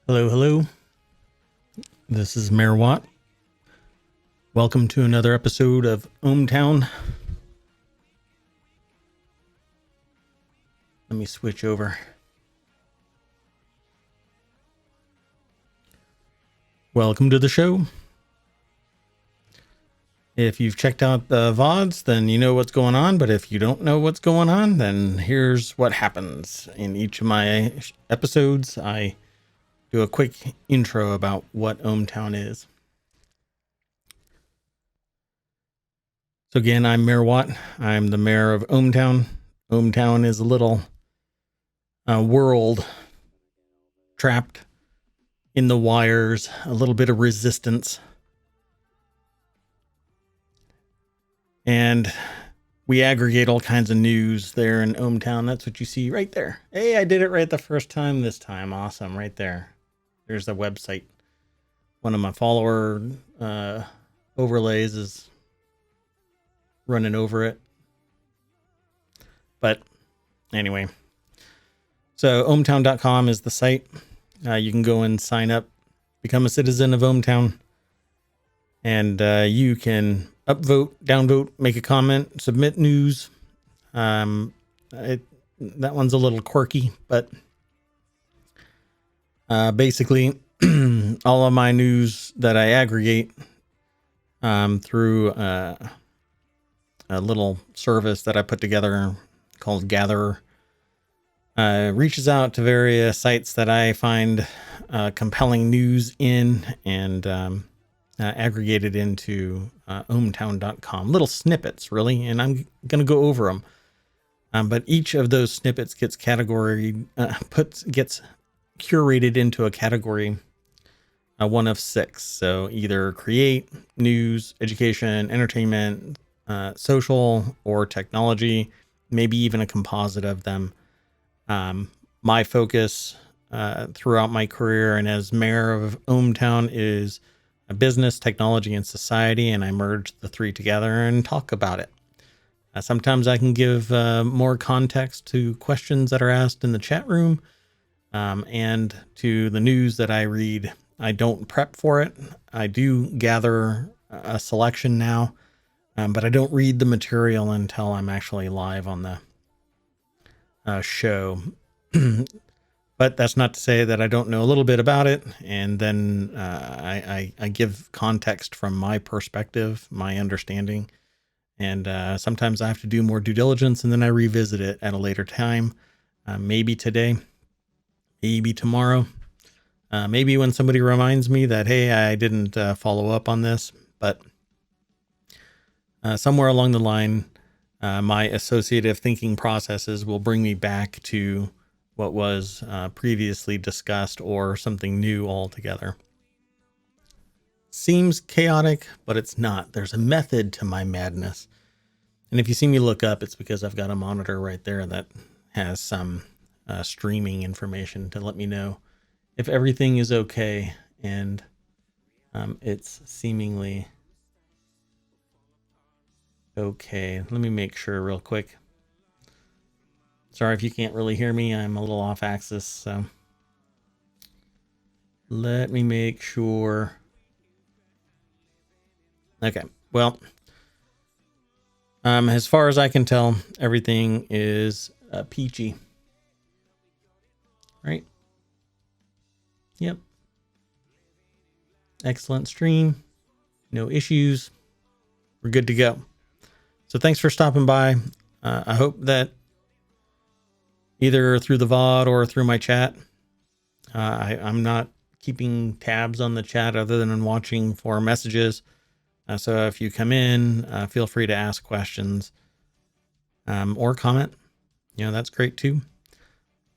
Hello, hello. This is Mayor Watt. Welcome to another episode of ohmTown. Let me switch over. Welcome to the show. If you've checked out the VODs, then you know what's going on. But if you don't know what's going on, then here's what happens. In each of my episodes, I do a quick intro about what ohmTown is. So again, I'm Mayor Watt. I'm the mayor of ohmTown. ohmTown is a little world trapped in the wires, a little bit of resistance. And we aggregate all kinds of news there in ohmTown. That's what you see right there. Hey, I did it right the first time this time. Awesome, right there. There's the website. One of my follower overlays is running over it. But anyway, so ohmTown.com is the site. You can go and sign up, become a citizen of ohmTown, and you can upvote, downvote, make a comment, submit news. That one's a little quirky, but basically all of my news that I aggregate through a little service that I put together called Gatherer reaches out to various sites that I find compelling news in and aggregated into ohmTown.com. Little snippets, really, and I'm going to go over them. But each of those snippets gets gets curated into a category, one of 6. So either create, news, education, entertainment, social, or technology, maybe even a composite of them. My focus throughout my career and as mayor of ohmTown is business, technology, and society, and I merge the 3 together and talk about it. Sometimes I can give more context to questions that are asked in the chat room and to the news that I read. I don't prep for it. I do gather a selection now, but I don't read the material until I'm actually live on the show. But that's not to say that I don't know a little bit about it. And then I give context from my perspective, my understanding. And sometimes I have to do more due diligence, and then I revisit it at a later time. Maybe today, maybe tomorrow, maybe when somebody reminds me that, hey, I didn't follow up on this. But somewhere along the line, my associative thinking processes will bring me back to what was previously discussed or something new altogether. Seems chaotic, but it's not. There's a method to my madness. And if you see me look up, it's because I've got a monitor right there that has some streaming information to let me know if everything is okay. And it's seemingly okay. Let me make sure real quick. Sorry if you can't really hear me. I'm a little off axis, so let me make sure. Okay, well, as far as I can tell, everything is peachy. Right? Yep. Excellent stream. No issues. We're good to go. So thanks for stopping by. I hope that either through the VOD or through my chat. I'm not keeping tabs on the chat other than watching for messages. So if you come in, feel free to ask questions or comment. That's great too.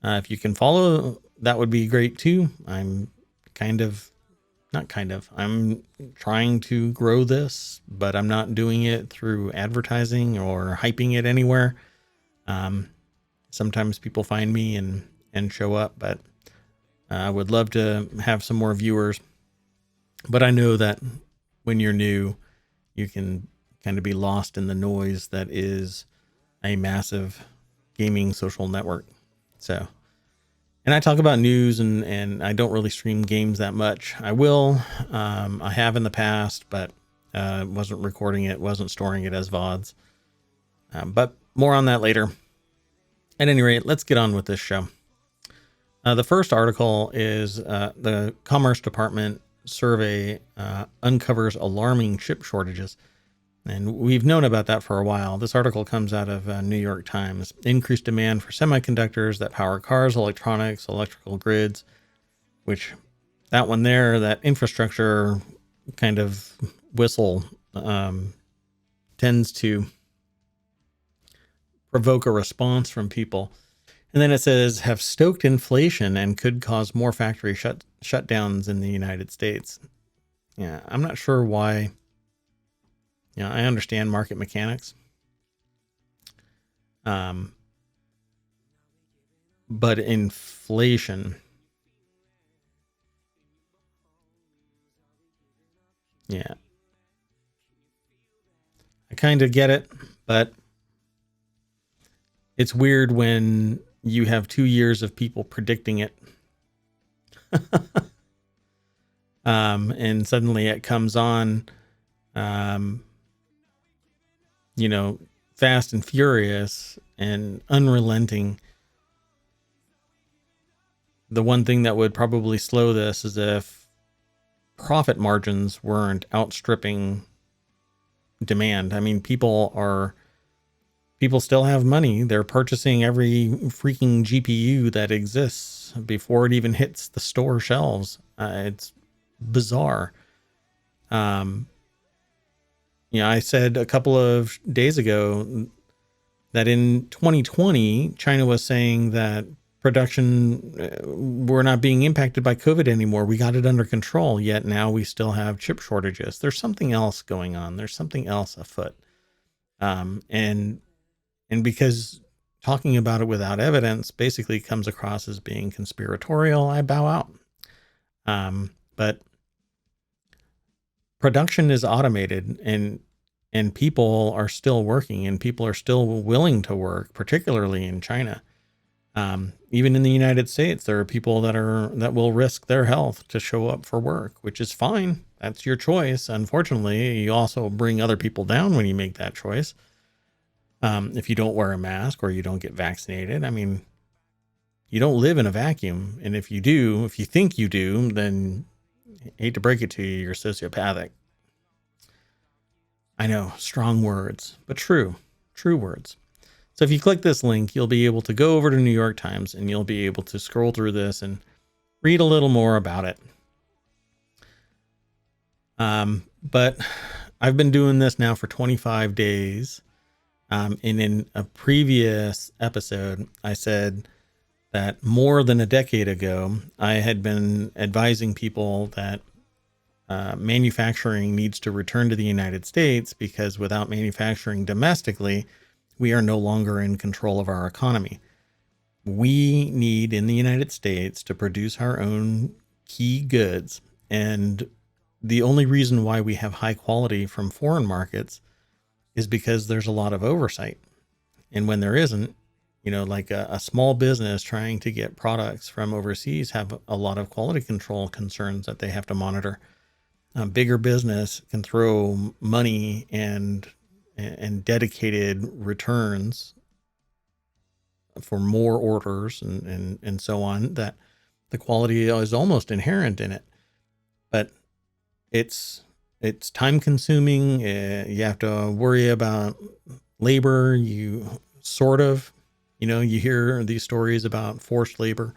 If you can follow, that would be great too. I'm I'm trying to grow this, but I'm not doing it through advertising or hyping it anywhere. Sometimes people find me and show up, but I would love to have some more viewers. But I know that when you're new, you can kind of be lost in the noise that is a massive gaming social network. So And I talk about news, and I don't really stream games that much. I will. I have in the past, but wasn't recording it, wasn't storing it as VODs. But more on that later. At any rate, let's get on with this show. The first article is the Commerce Department survey uncovers alarming chip shortages. And we've known about that for a while. This article comes out of New York Times. Increased demand for semiconductors that power cars, electronics, electrical grids, which that one there, that infrastructure kind of whistle tends to provoke a response from people. And then it says, have stoked inflation and could cause more factory shutdowns in the United States. Yeah, I'm not sure why. Yeah, I understand market mechanics. But inflation. Yeah. I kind of get it, but it's weird when you have 2 years of people predicting it. And suddenly it comes on, fast and furious and unrelenting. The one thing that would probably slow this is if profit margins weren't outstripping demand. I mean, people still have money. They're purchasing every freaking GPU that exists before it even hits the store shelves. It's bizarre. I said a couple of days ago that in 2020, China was saying that production, we're not being impacted by COVID anymore. We got it under control, yet now we still have chip shortages. There's something else going on. There's something else afoot. And because talking about it without evidence basically comes across as being conspiratorial, I bow out. But production is automated, and people are still working, and people are still willing to work, particularly in China. Even in the United States, there are people that will risk their health to show up for work, which is fine. That's your choice. Unfortunately, you also bring other people down when you make that choice. If you don't wear a mask or you don't get vaccinated, I mean, you don't live in a vacuum. And if you think you do, then I hate to break it to you, you're sociopathic. I know, strong words, but true words. So if you click this link, you'll be able to go over to New York Times and you'll be able to scroll through this and read a little more about it. But I've been doing this now for 25 days. And in a previous episode, I said that more than a decade ago, I had been advising people that manufacturing needs to return to the United States because without manufacturing domestically, we are no longer in control of our economy. We need in the United States to produce our own key goods. And the only reason why we have high quality from foreign markets is because there's a lot of oversight. And when there isn't, like a small business trying to get products from overseas have a lot of quality control concerns that they have to monitor. A bigger business can throw money and dedicated returns for more orders and so on, that the quality is almost inherent in it. But it's time consuming. You have to worry about labor. You hear these stories about forced labor,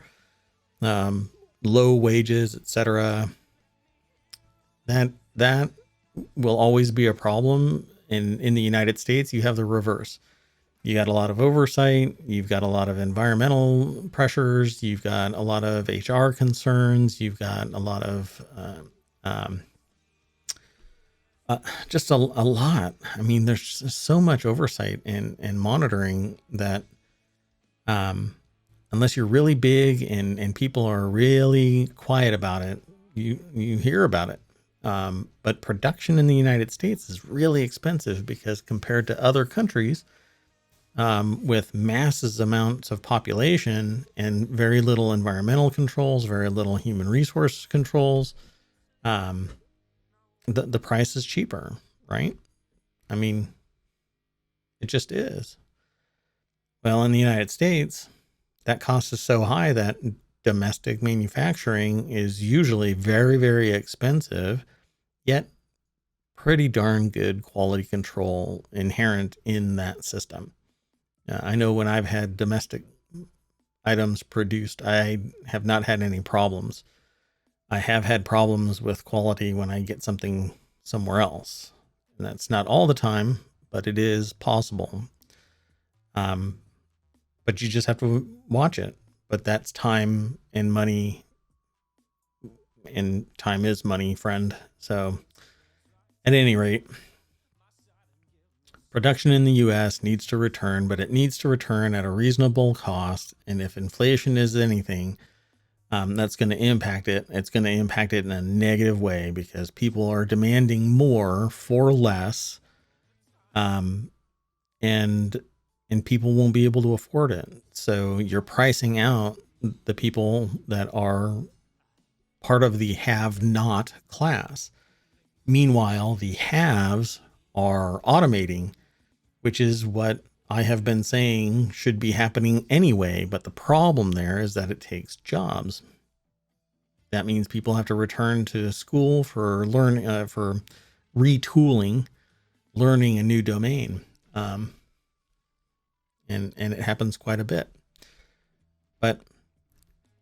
low wages, etc. That will always be a problem. In the United States, you have the reverse. You got a lot of oversight. You've got a lot of environmental pressures. You've got a lot of HR concerns. You've got a lot of just a lot. I mean, there's just so much oversight and monitoring that unless you're really big and people are really quiet about it, you hear about it. But production in the United States is really expensive because compared to other countries, with masses amounts of population and very little environmental controls, very little human resource controls, the price is cheaper, right? I mean, it just is. Well, in the United States, that cost is so high that domestic manufacturing is usually very, very expensive, yet pretty darn good quality control inherent in that system. I know when I've had domestic items produced, I have not had any problems. I have had problems with quality when I get something somewhere else. And that's not all the time, but it is possible. But you just have to watch it. But that's time and money, and time is money, friend. So at any rate, production in the US needs to return, but it needs to return at a reasonable cost. And if inflation is anything, that's going to impact it. It's going to impact it in a negative way because people are demanding more for less. And people won't be able to afford it. So you're pricing out the people that are part of the have not class. Meanwhile, the haves are automating, which is what I have been saying should be happening anyway. But the problem there is that it takes jobs. That means people have to return to school for for retooling, learning a new domain. And it happens quite a bit. But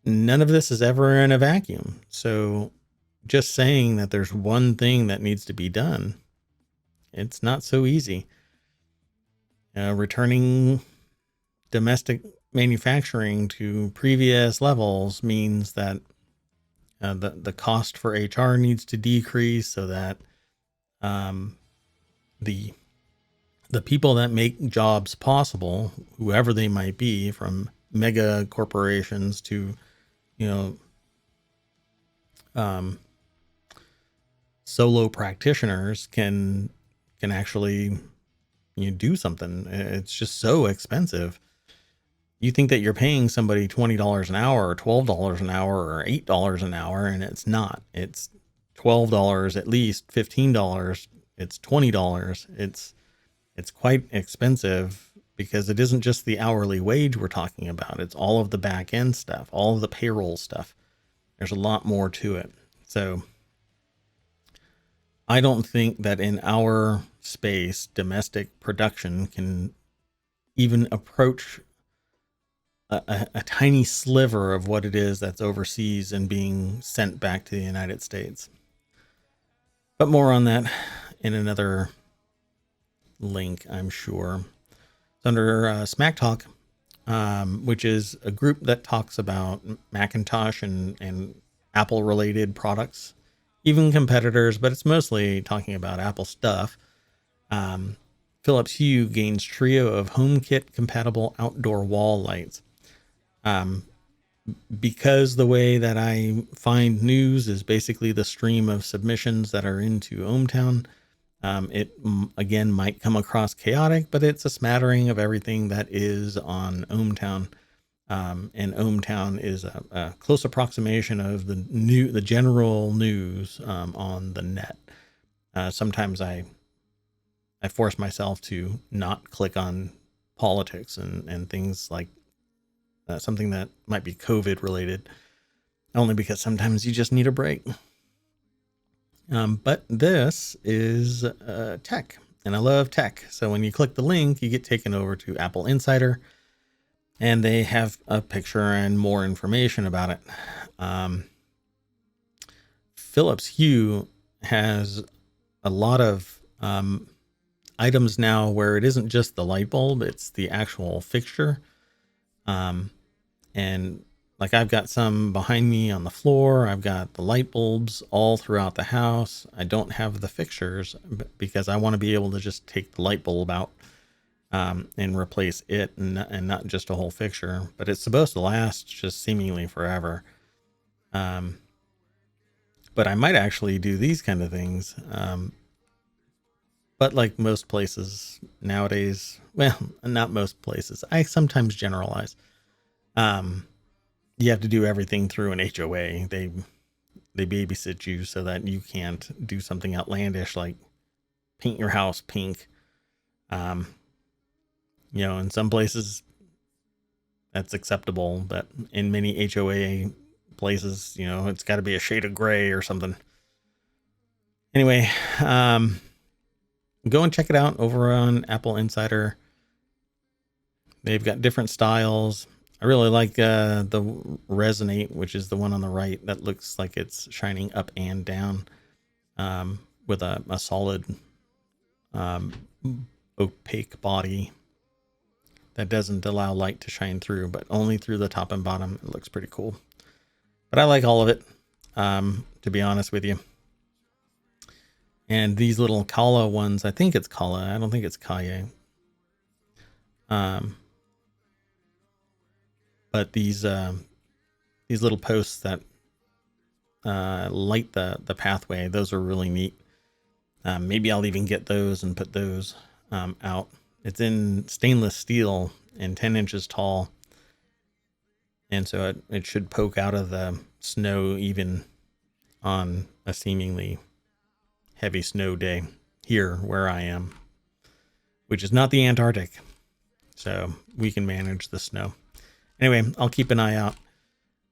none of this is ever in a vacuum. So just saying that there's one thing that needs to be done, it's not so easy. Returning domestic manufacturing to previous levels means that the cost for HR needs to decrease so that the people that make jobs possible, whoever they might be, from mega corporations to, solo practitioners can actually do something. It's just so expensive. You think that you're paying somebody $20 an hour or $12 an hour or $8 an hour, and it's not. It's $12 at least, $15. It's $20. It's quite expensive because it isn't just the hourly wage we're talking about. It's all of the back end stuff, all of the payroll stuff. There's a lot more to it. So I don't think that in our space, domestic production can even approach a tiny sliver of what it is that's overseas and being sent back to the United States. But more on that in another link, I'm sure. It's under Smack Talk, which is a group that talks about Macintosh and Apple related products, even competitors, but it's mostly talking about Apple stuff. Philips Hue gains trio of HomeKit compatible outdoor wall lights. Because the way that I find news is basically the stream of submissions that are into ohmTown, it again might come across chaotic, but it's a smattering of everything that is on ohmTown. And ohmTown is a close approximation of the general news on the net. Sometimes I force myself to not click on politics and things like something that might be COVID related, only because sometimes you just need a break. But this is tech, and I love tech. So when you click the link, you get taken over to Apple Insider, and they have a picture and more information about it. Philips Hue has a lot of items now where it isn't just the light bulb, it's the actual fixture. And like I've got some behind me on the floor. I've got the light bulbs all throughout the house. I don't have the fixtures because I want to be able to just take the light bulb out and replace it and not just a whole fixture. But it's supposed to last just seemingly forever. But I might actually do these kind of things. But like most places nowadays, well, not most places, I sometimes generalize. Um, you have to do everything through an HOA. They babysit you so that you can't do something outlandish like paint your house pink. Um, in some places that's acceptable, but in many HOA places, it's got to be a shade of gray or something. Anyway, go and check it out over on Apple Insider. They've got different styles. I really like the Resonate, which is the one on the right that looks like it's shining up and down, with a solid opaque body that doesn't allow light to shine through, but only through the top and bottom. It looks pretty cool. But I like all of it, to be honest with you. And these little Kala ones, I think it's Kala. I don't think it's Kaye. But these little posts that light the pathway, those are really neat. Maybe I'll even get those and put those out. It's in stainless steel and 10 inches tall. And so it should poke out of the snow even on a seemingly heavy snow day here where I am, which is not the Antarctic. So we can manage the snow. Anyway, I'll keep an eye out.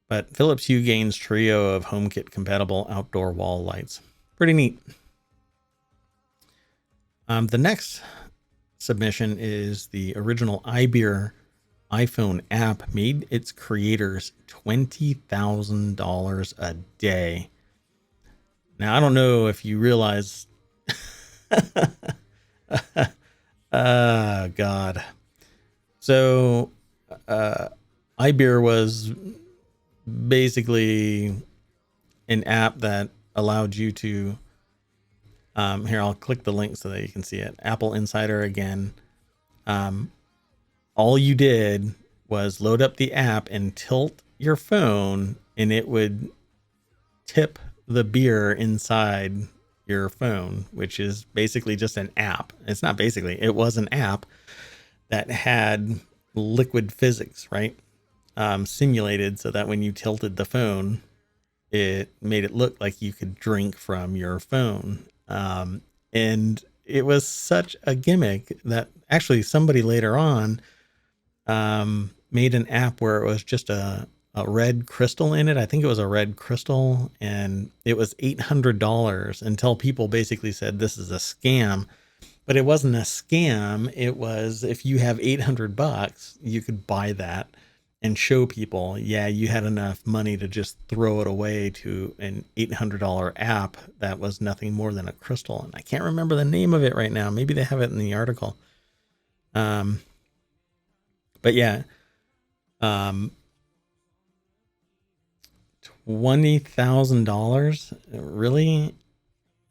But Philips Hue gains trio of HomeKit compatible outdoor wall lights. Pretty neat. The next submission is the original iBeer iPhone app made its creators $20,000 a day. Now, I don't know if you realize, God. So, iBeer was basically an app that allowed you to, here, I'll click the link so that you can see it. Apple Insider again. All you did was load up the app and tilt your phone, and it would tip the beer inside your phone, which is basically just an app. It's not basically, it was an app that had liquid physics, right? Simulated so that when you tilted the phone, it made it look like you could drink from your phone. And it was such a gimmick that actually somebody later on made an app where it was just a red crystal in it. I think it was a red crystal, and it was $800 until people basically said this is a scam. But it wasn't a scam. It was, if you have $800, you could buy that and show people, yeah, you had enough money to just throw it away to an $800 app that was nothing more than a crystal. And I can't remember the name of it right now. Maybe they have it in the article. But yeah, $20,000. Really?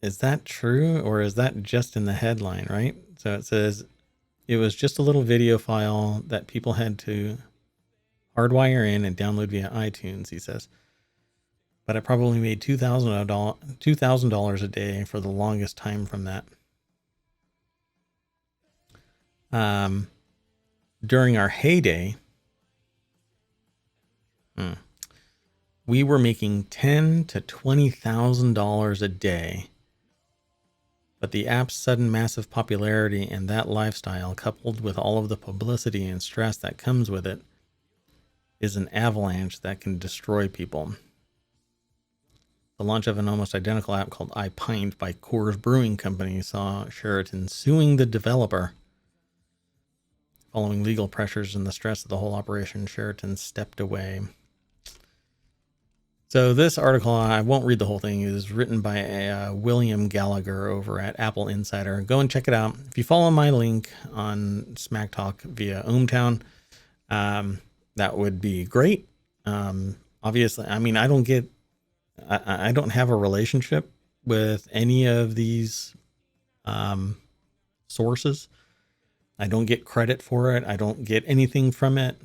Is that true? Or is that just in the headline, right? So it says it was just a little video file that people had to hardwire in and download via iTunes, he says. But I probably made $2,000 a day for the longest time from that. During our heyday, we were making $10,000 to $20,000 a day. But the app's sudden massive popularity and that lifestyle, coupled with all of the publicity and stress that comes with it, is an avalanche that can destroy people. The launch of an almost identical app called iPint by Coors Brewing Company saw Sheraton suing the developer. Following legal pressures and the stress of the whole operation, Sheraton stepped away. So this article, I won't read the whole thing, is written by William Gallagher over at Apple Insider. Go and check it out. If you follow my link on Smack Talk via ohmTown, that would be great. Obviously, I mean, I don't have a relationship with any of these sources. I don't get credit for it. I don't get anything from it.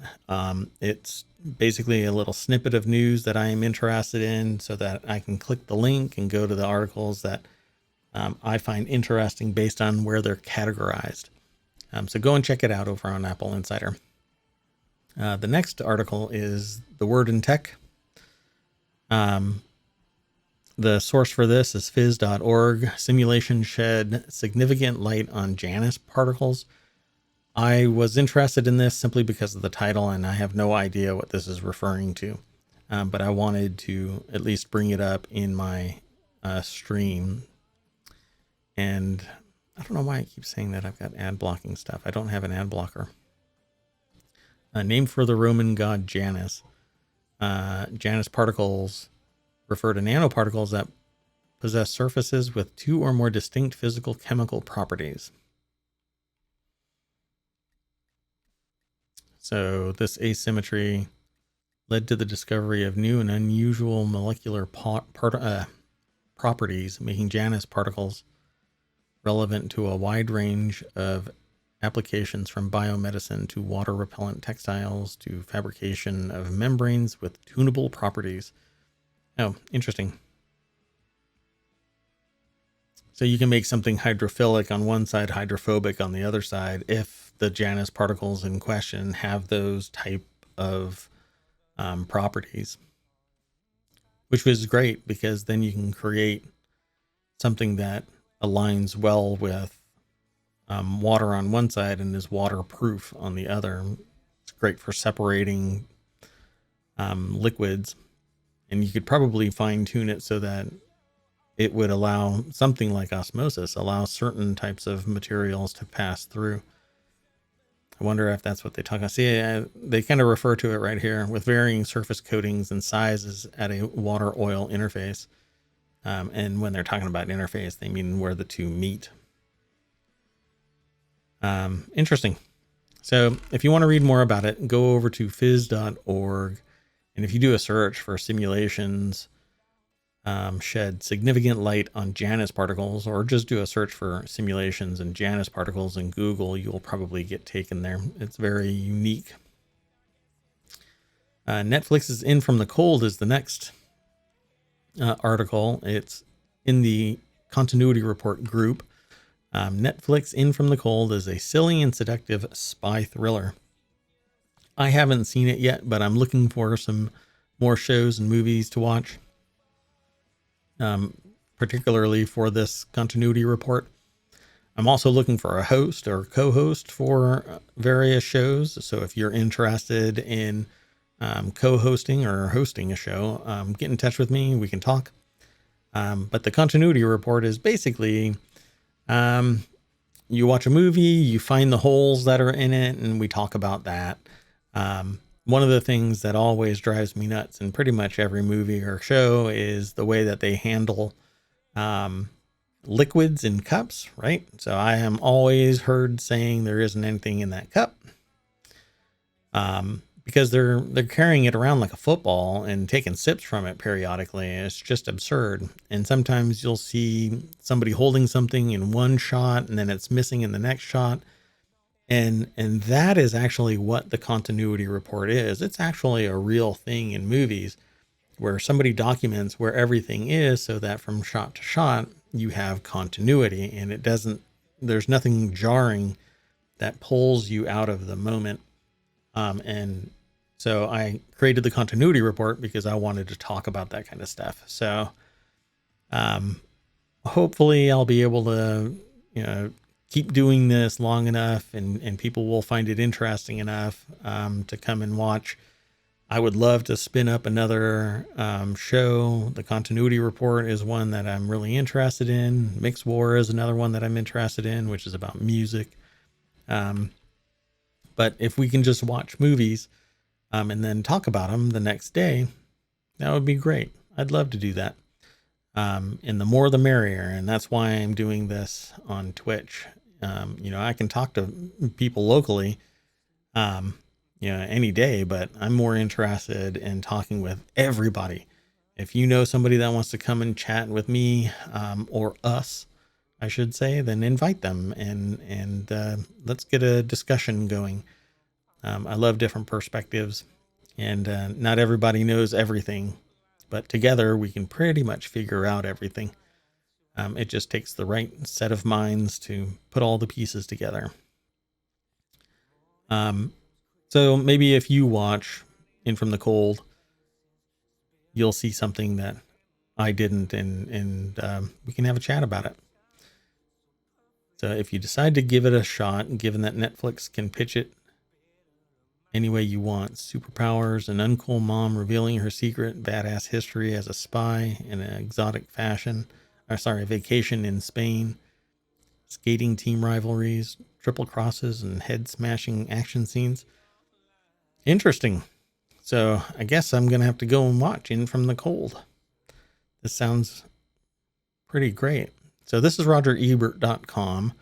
It's basically a little snippet of news that I am interested in so that I can click the link and go to the articles that I find interesting based on where they're categorized. So go and check it out over on Apple Insider. The next article is The Word in Tech. The source for this is phys.org. Simulation shed significant light on Janus particles. I was interested in this simply because of the title, and I have no idea what this is referring to. But I wanted to at least bring it up in my stream. And I don't know why I keep saying that I've got ad blocking stuff. I don't have an ad blocker. Named for the Roman god Janus. Janus particles refer to nanoparticles that possess surfaces with two or more distinct physical chemical properties. So this asymmetry led to the discovery of new and unusual molecular properties, making Janus particles relevant to a wide range of applications, from biomedicine to water repellent textiles to fabrication of membranes with tunable properties. Oh, interesting. So you can make something hydrophilic on one side, hydrophobic on the other side, if the Janus particles in question have those type of properties, which was great because then you can create something that aligns well with water on one side and is waterproof on the other. It's great for separating liquids, and you could probably fine tune it so that it would allow something like osmosis, allow certain types of materials to pass through. I wonder if that's what they talk about. See, they kind of refer to it right here, with varying surface coatings and sizes at a water oil interface. And when they're talking about interface, they mean where the two meet. Interesting. So if you want to read more about it, go over to phys.org. And if you do a search for simulations shed significant light on Janus particles, or just do a search for simulations and Janus particles in Google, you'll probably get taken there. It's very unique. Netflix's In From the Cold is the next article. It's in the Continuity Report group. Netflix In From the Cold is a silly and seductive spy thriller. I haven't seen it yet, but I'm looking for some more shows and movies to watch, particularly for this Continuity Report. I'm also looking for a host or co-host for various shows. So if you're interested in co-hosting or hosting a show, get in touch with me. We can talk. But the Continuity Report is basically you watch a movie, you find the holes that are in it, and we talk about that. One of the things that always drives me nuts in pretty much every movie or show is the way that they handle liquids in cups, right? So I am always heard saying there isn't anything in that cup, because they're carrying it around like a football and taking sips from it periodically. And it's just absurd. And sometimes you'll see somebody holding something in one shot and then it's missing in the next shot. And that is actually what the Continuity Report is. It's actually a real thing in movies where somebody documents where everything is so that from shot to shot, you have continuity, and there's nothing jarring that pulls you out of the moment. And so I created the Continuity Report because I wanted to talk about that kind of stuff. So, hopefully I'll be able to, keep doing this long enough and people will find it interesting enough, to come and watch. I would love to spin up another, show. The Continuity Report is one that I'm really interested in. Mix War is another one that I'm interested in, which is about music. But if we can just watch movies, and then talk about them the next day, that would be great. I'd love to do that. And the more the merrier. And that's why I'm doing this on Twitch. I can talk to people locally, any day, but I'm more interested in talking with everybody. If you know somebody that wants to come and chat with me, or us, I should say, then invite them and let's get a discussion going. I love different perspectives, and not everybody knows everything, but together we can pretty much figure out everything. It just takes the right set of minds to put all the pieces together. So maybe if you watch In From the Cold, you'll see something that I didn't, and we can have a chat about it. So if you decide to give it a shot, given that Netflix can pitch it any way you want, superpowers, an uncool mom revealing her secret badass history as a spy in an exotic vacation in Spain, skating team rivalries, triple crosses, and head smashing action scenes. Interesting. So I guess I'm going to have to go and watch In From the Cold. This sounds pretty great. So this is RogerEbert.com.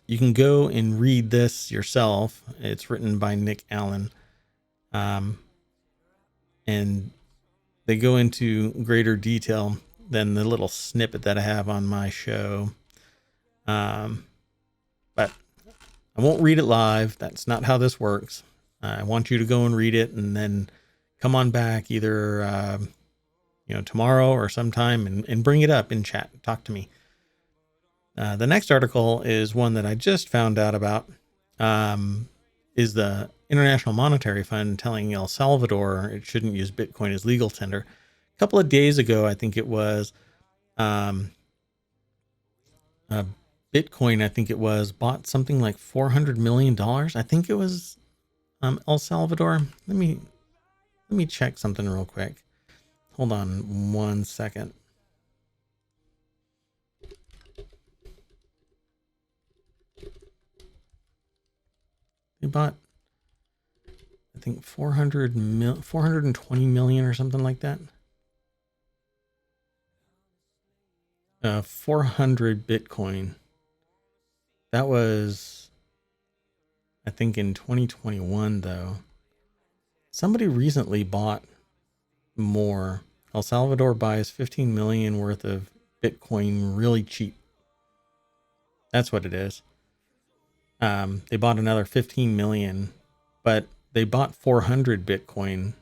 You can go and read this yourself. It's written by Nick Allen. And they go into greater detail than the little snippet that I have on my show. But I won't read it live. That's not how this works. I want you to go and read it and then come on back either, tomorrow or sometime and bring it up in chat. Talk to me. The next article is one that I just found out about, is the International Monetary Fund telling El Salvador it shouldn't use Bitcoin as legal tender. A couple of days ago, I think it was, Bitcoin, bought something like $400 million. I think it was El Salvador. Let me check something real quick. Hold on 1 second. They bought, I think 420 million or something like that. 400 Bitcoin. That was, I think, in 2021 though. Somebody recently bought more. El Salvador buys 15 million worth of Bitcoin really cheap. That's what it is. They bought another 15 million, but they bought 400 Bitcoin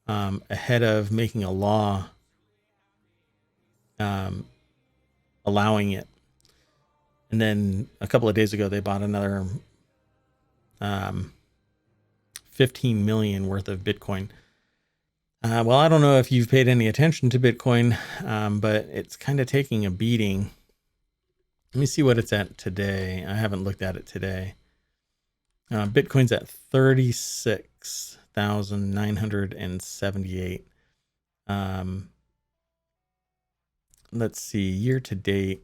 ahead of making a law allowing it. And then a couple of days ago, they bought another 15 million worth of Bitcoin. Well, I don't know if you've paid any attention to Bitcoin, but it's kind of taking a beating. Let me see what it's at today. I haven't looked at it today. Bitcoin's at 36,978. Let's see, year to date,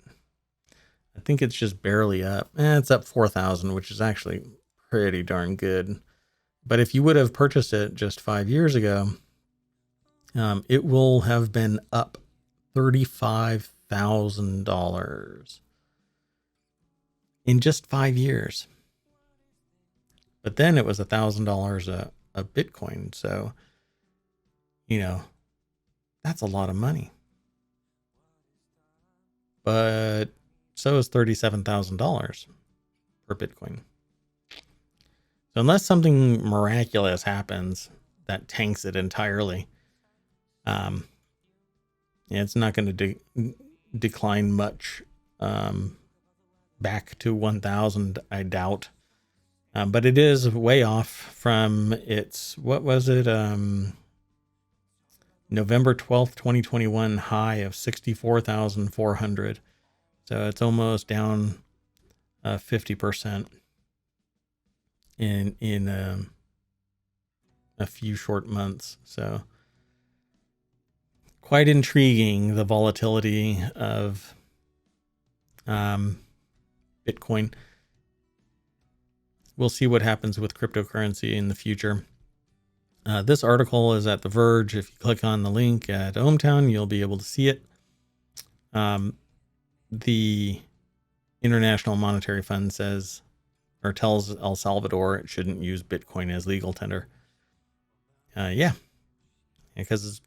I think it's just barely up. It's up 4,000, which is actually pretty darn good. But if you would have purchased it just 5 years ago, it will have been up $35,000 in just 5 years. But then it was $1,000 a Bitcoin. So, that's a lot of money. But so is $37,000 per Bitcoin. So unless something miraculous happens that tanks it entirely, it's not going to decline much back to 1,000, I doubt. But it is way off from its, what was it, November 12th, 2021 high of 64,400. So it's almost down 50% in a few short months. So quite intriguing, the volatility of Bitcoin. We'll see what happens with cryptocurrency in the future. This article is at The Verge. If you click on the link at ohmTown, you'll be able to see it. The International Monetary Fund says, or tells El Salvador it shouldn't use Bitcoin as legal tender. Because it's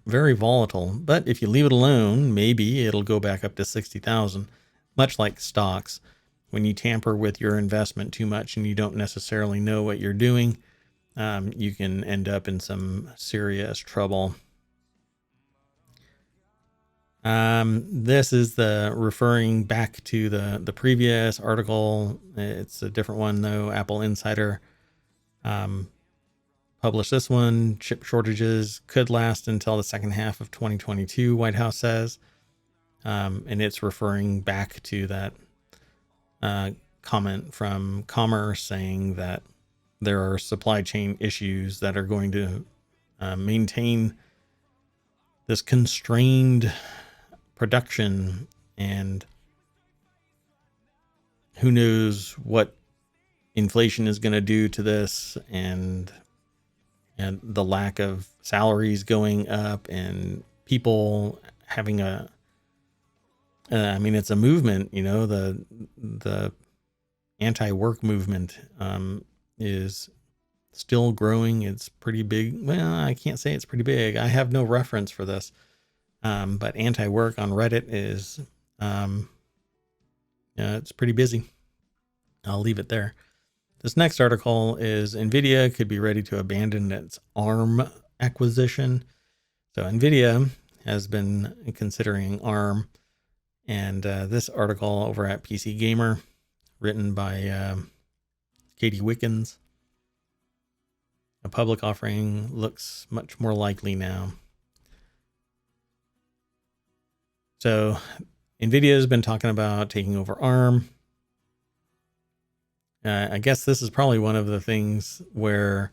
very volatile. But if you leave it alone, maybe it'll go back up to 60,000, much like stocks. When you tamper with your investment too much and you don't necessarily know what you're doing, you can end up in some serious trouble. This is the referring back to the previous article. It's a different one though. Apple Insider published this one. Chip shortages could last until the second half of 2022, White House says. And it's referring back to that comment from Commerce saying that there are supply chain issues that are going to maintain this constrained production, and who knows what inflation is going to do to this, and the lack of salaries going up and people having it's a movement, the anti-work movement is still growing. It's pretty big. Well, I can't say it's pretty big. I have no reference for this. But anti-work on Reddit is, it's pretty busy. I'll leave it there. This next article is NVIDIA could be ready to abandon its ARM acquisition. So NVIDIA has been considering ARM. And this article over at PC Gamer, written by Katie Wickens, a public offering looks much more likely now. So NVIDIA has been talking about taking over ARM. I guess this is probably one of the things where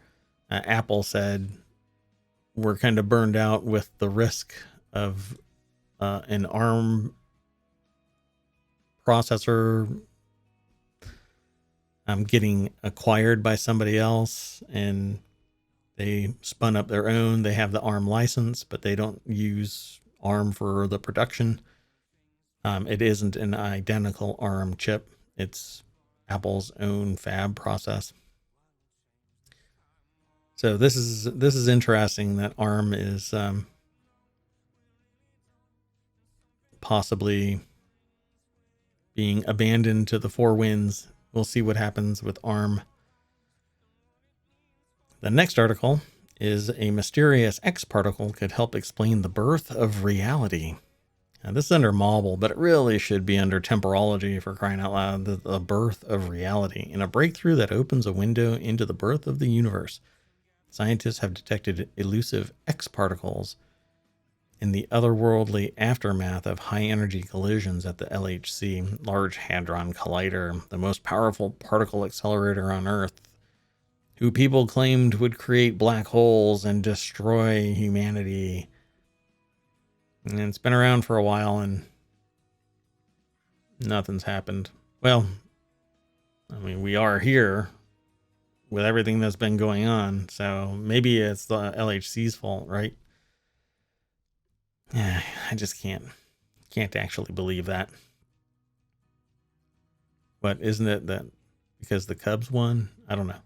Apple said we're kind of burned out with the risk of an ARM processor getting acquired by somebody else, and they spun up their own. They have the ARM license, but they don't use ARM for the production. It isn't an identical ARM chip. It's Apple's own fab process. So this is interesting that ARM is possibly being abandoned to the four winds. We'll see what happens with ARM. The next article is a mysterious X particle could help explain the birth of reality. Now, this is under Marble, but it really should be under temporology, for crying out loud. The birth of reality, in a breakthrough that opens a window into the birth of the universe. Scientists have detected elusive X particles in the otherworldly aftermath of high-energy collisions at the LHC, Large Hadron Collider, the most powerful particle accelerator on Earth, who people claimed would create black holes and destroy humanity. And it's been around for a while and nothing's happened. Well, I mean, we are here with everything that's been going on, so maybe it's the LHC's fault, right? Yeah, I just can't actually believe that. But isn't it that because the Cubs won? I don't know.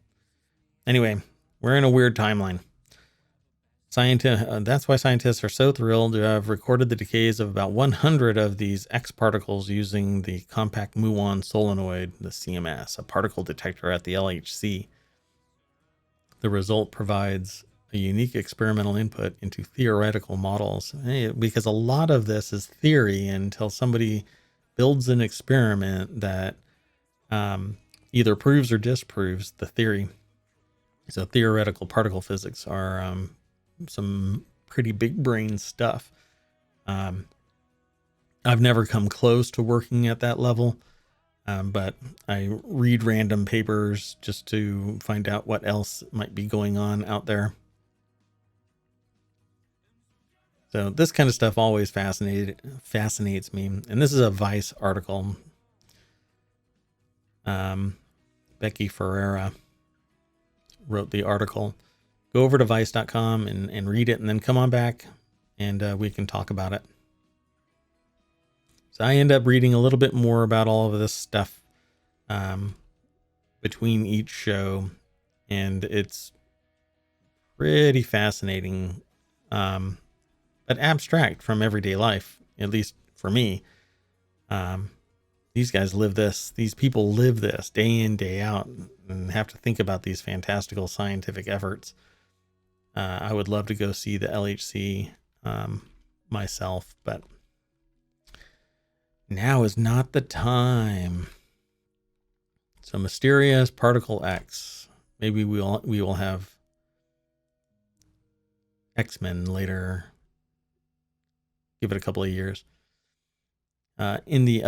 Anyway, we're in a weird timeline. That's why scientists are so thrilled to have recorded the decays of about 100 of these X particles using the compact muon solenoid, the CMS, a particle detector at the LHC. The result provides a unique experimental input into theoretical models, because a lot of this is theory until somebody builds an experiment that either proves or disproves the theory. So theoretical particle physics are some pretty big brain stuff. I've never come close to working at that level, but I read random papers just to find out what else might be going on out there. So this kind of stuff always fascinates me. And this is a Vice article. Becky Ferreira wrote the article. Go over to vice.com and read it, and then come on back and we can talk about it. So I end up reading a little bit more about all of this stuff between each show, and it's pretty fascinating, but abstract from everyday life, at least for me. These guys live this. These people live this day in, day out, and have to think about these fantastical scientific efforts. I would love to go see the LHC myself, but Now is not the time. So mysterious particle X. Maybe we will have X-Men later. Give it a couple of years. In the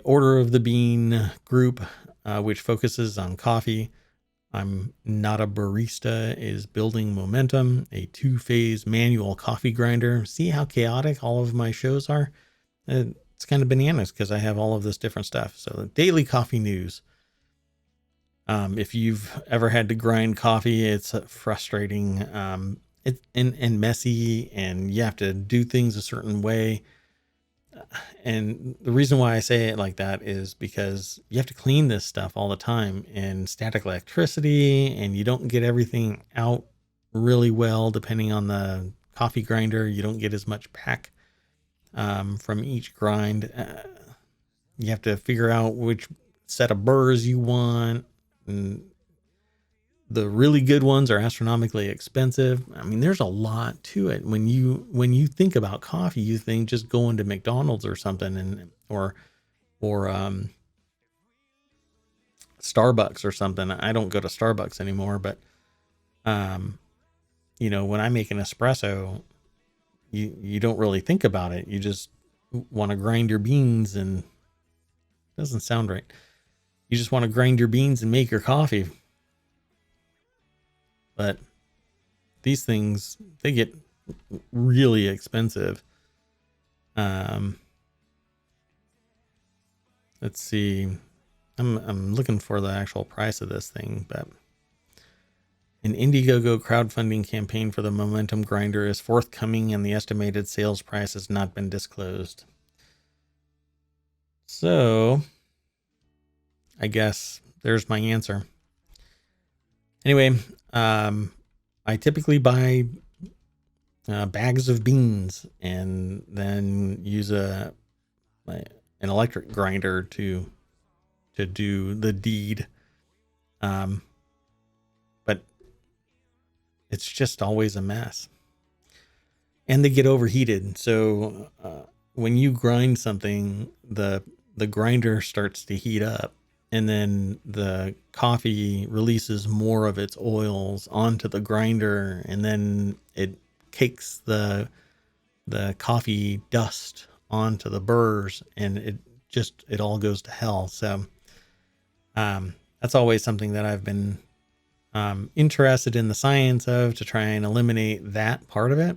Order of the Bean group, which focuses on coffee, I'm Not a Barista is building momentum, a 2-phase manual coffee grinder. See how chaotic all of my shows are? It's kind of bananas because I have all of this different stuff. So daily coffee news. If you've ever had to grind coffee, it's frustrating and messy, and you have to do things a certain way. And the reason why I say it like that is because you have to clean this stuff all the time in static electricity, and you don't get everything out really well depending on the coffee grinder. You don't get as much pack from each grind. You have to figure out which set of burrs you want, and the really good ones are astronomically expensive. I mean, there's a lot to it. When you think about coffee, you think just going to McDonald's or something, or Starbucks or something. I don't go to Starbucks anymore, but when I make an espresso, you don't really think about it. You just want to grind your beans, and it doesn't sound right. You just want to grind your beans and make your coffee. But these things, they get really expensive. Let's see. I'm looking for the actual price of this thing, but an Indiegogo crowdfunding campaign for the Momentum Grinder is forthcoming, and the estimated sales price has not been disclosed. So I guess there's my answer. Anyway, I typically buy bags of beans and then use an electric grinder to do the deed. But it's just always a mess. And they get overheated. So when you grind something, the grinder starts to heat up, and then the coffee releases more of its oils onto the grinder, and then it cakes the coffee dust onto the burrs, and it all goes to hell. So that's always something that I've been interested in the science of, to try and eliminate that part of it.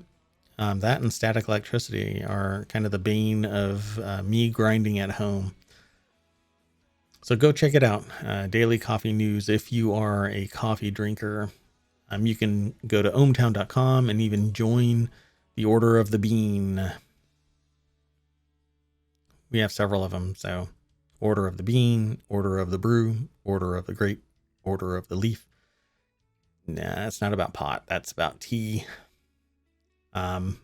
That and static electricity are kind of the bane of me grinding at home. So go check it out. Daily Coffee News. If you are a coffee drinker, you can go to ohmTown.com and even join the Order of the Bean. We have several of them. So Order of the Bean, Order of the Brew, Order of the Grape, Order of the Leaf. Nah, it's not about pot. That's about tea. And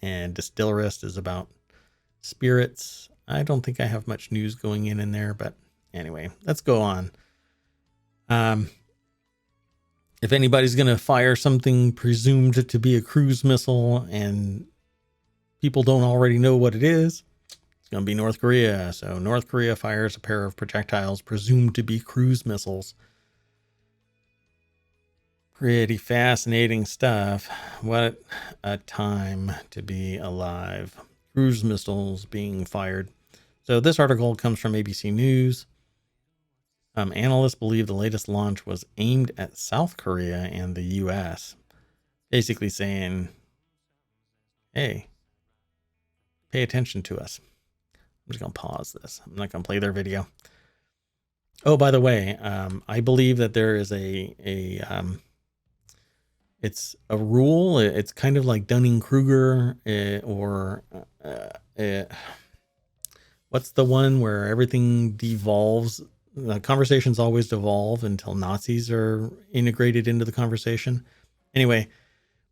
Distillerist is about spirits. I don't think I have much news going in there, but anyway, let's go on. If anybody's going to fire something presumed to be a cruise missile and people don't already know what it is, it's going to be North Korea. So North Korea fires a pair of projectiles presumed to be cruise missiles. Pretty fascinating stuff. What a time to be alive. Cruise missiles being fired. So this article comes from ABC News. Analysts believe the latest launch was aimed at South Korea and the U.S. Basically saying, hey, pay attention to us. I'm just going to pause this. I'm not going to play their video. Oh, by the way, I believe that there is it's a rule. It's kind of like Dunning-Kruger what's the one where everything devolves? The conversations always devolve until Nazis are integrated into the conversation. Anyway,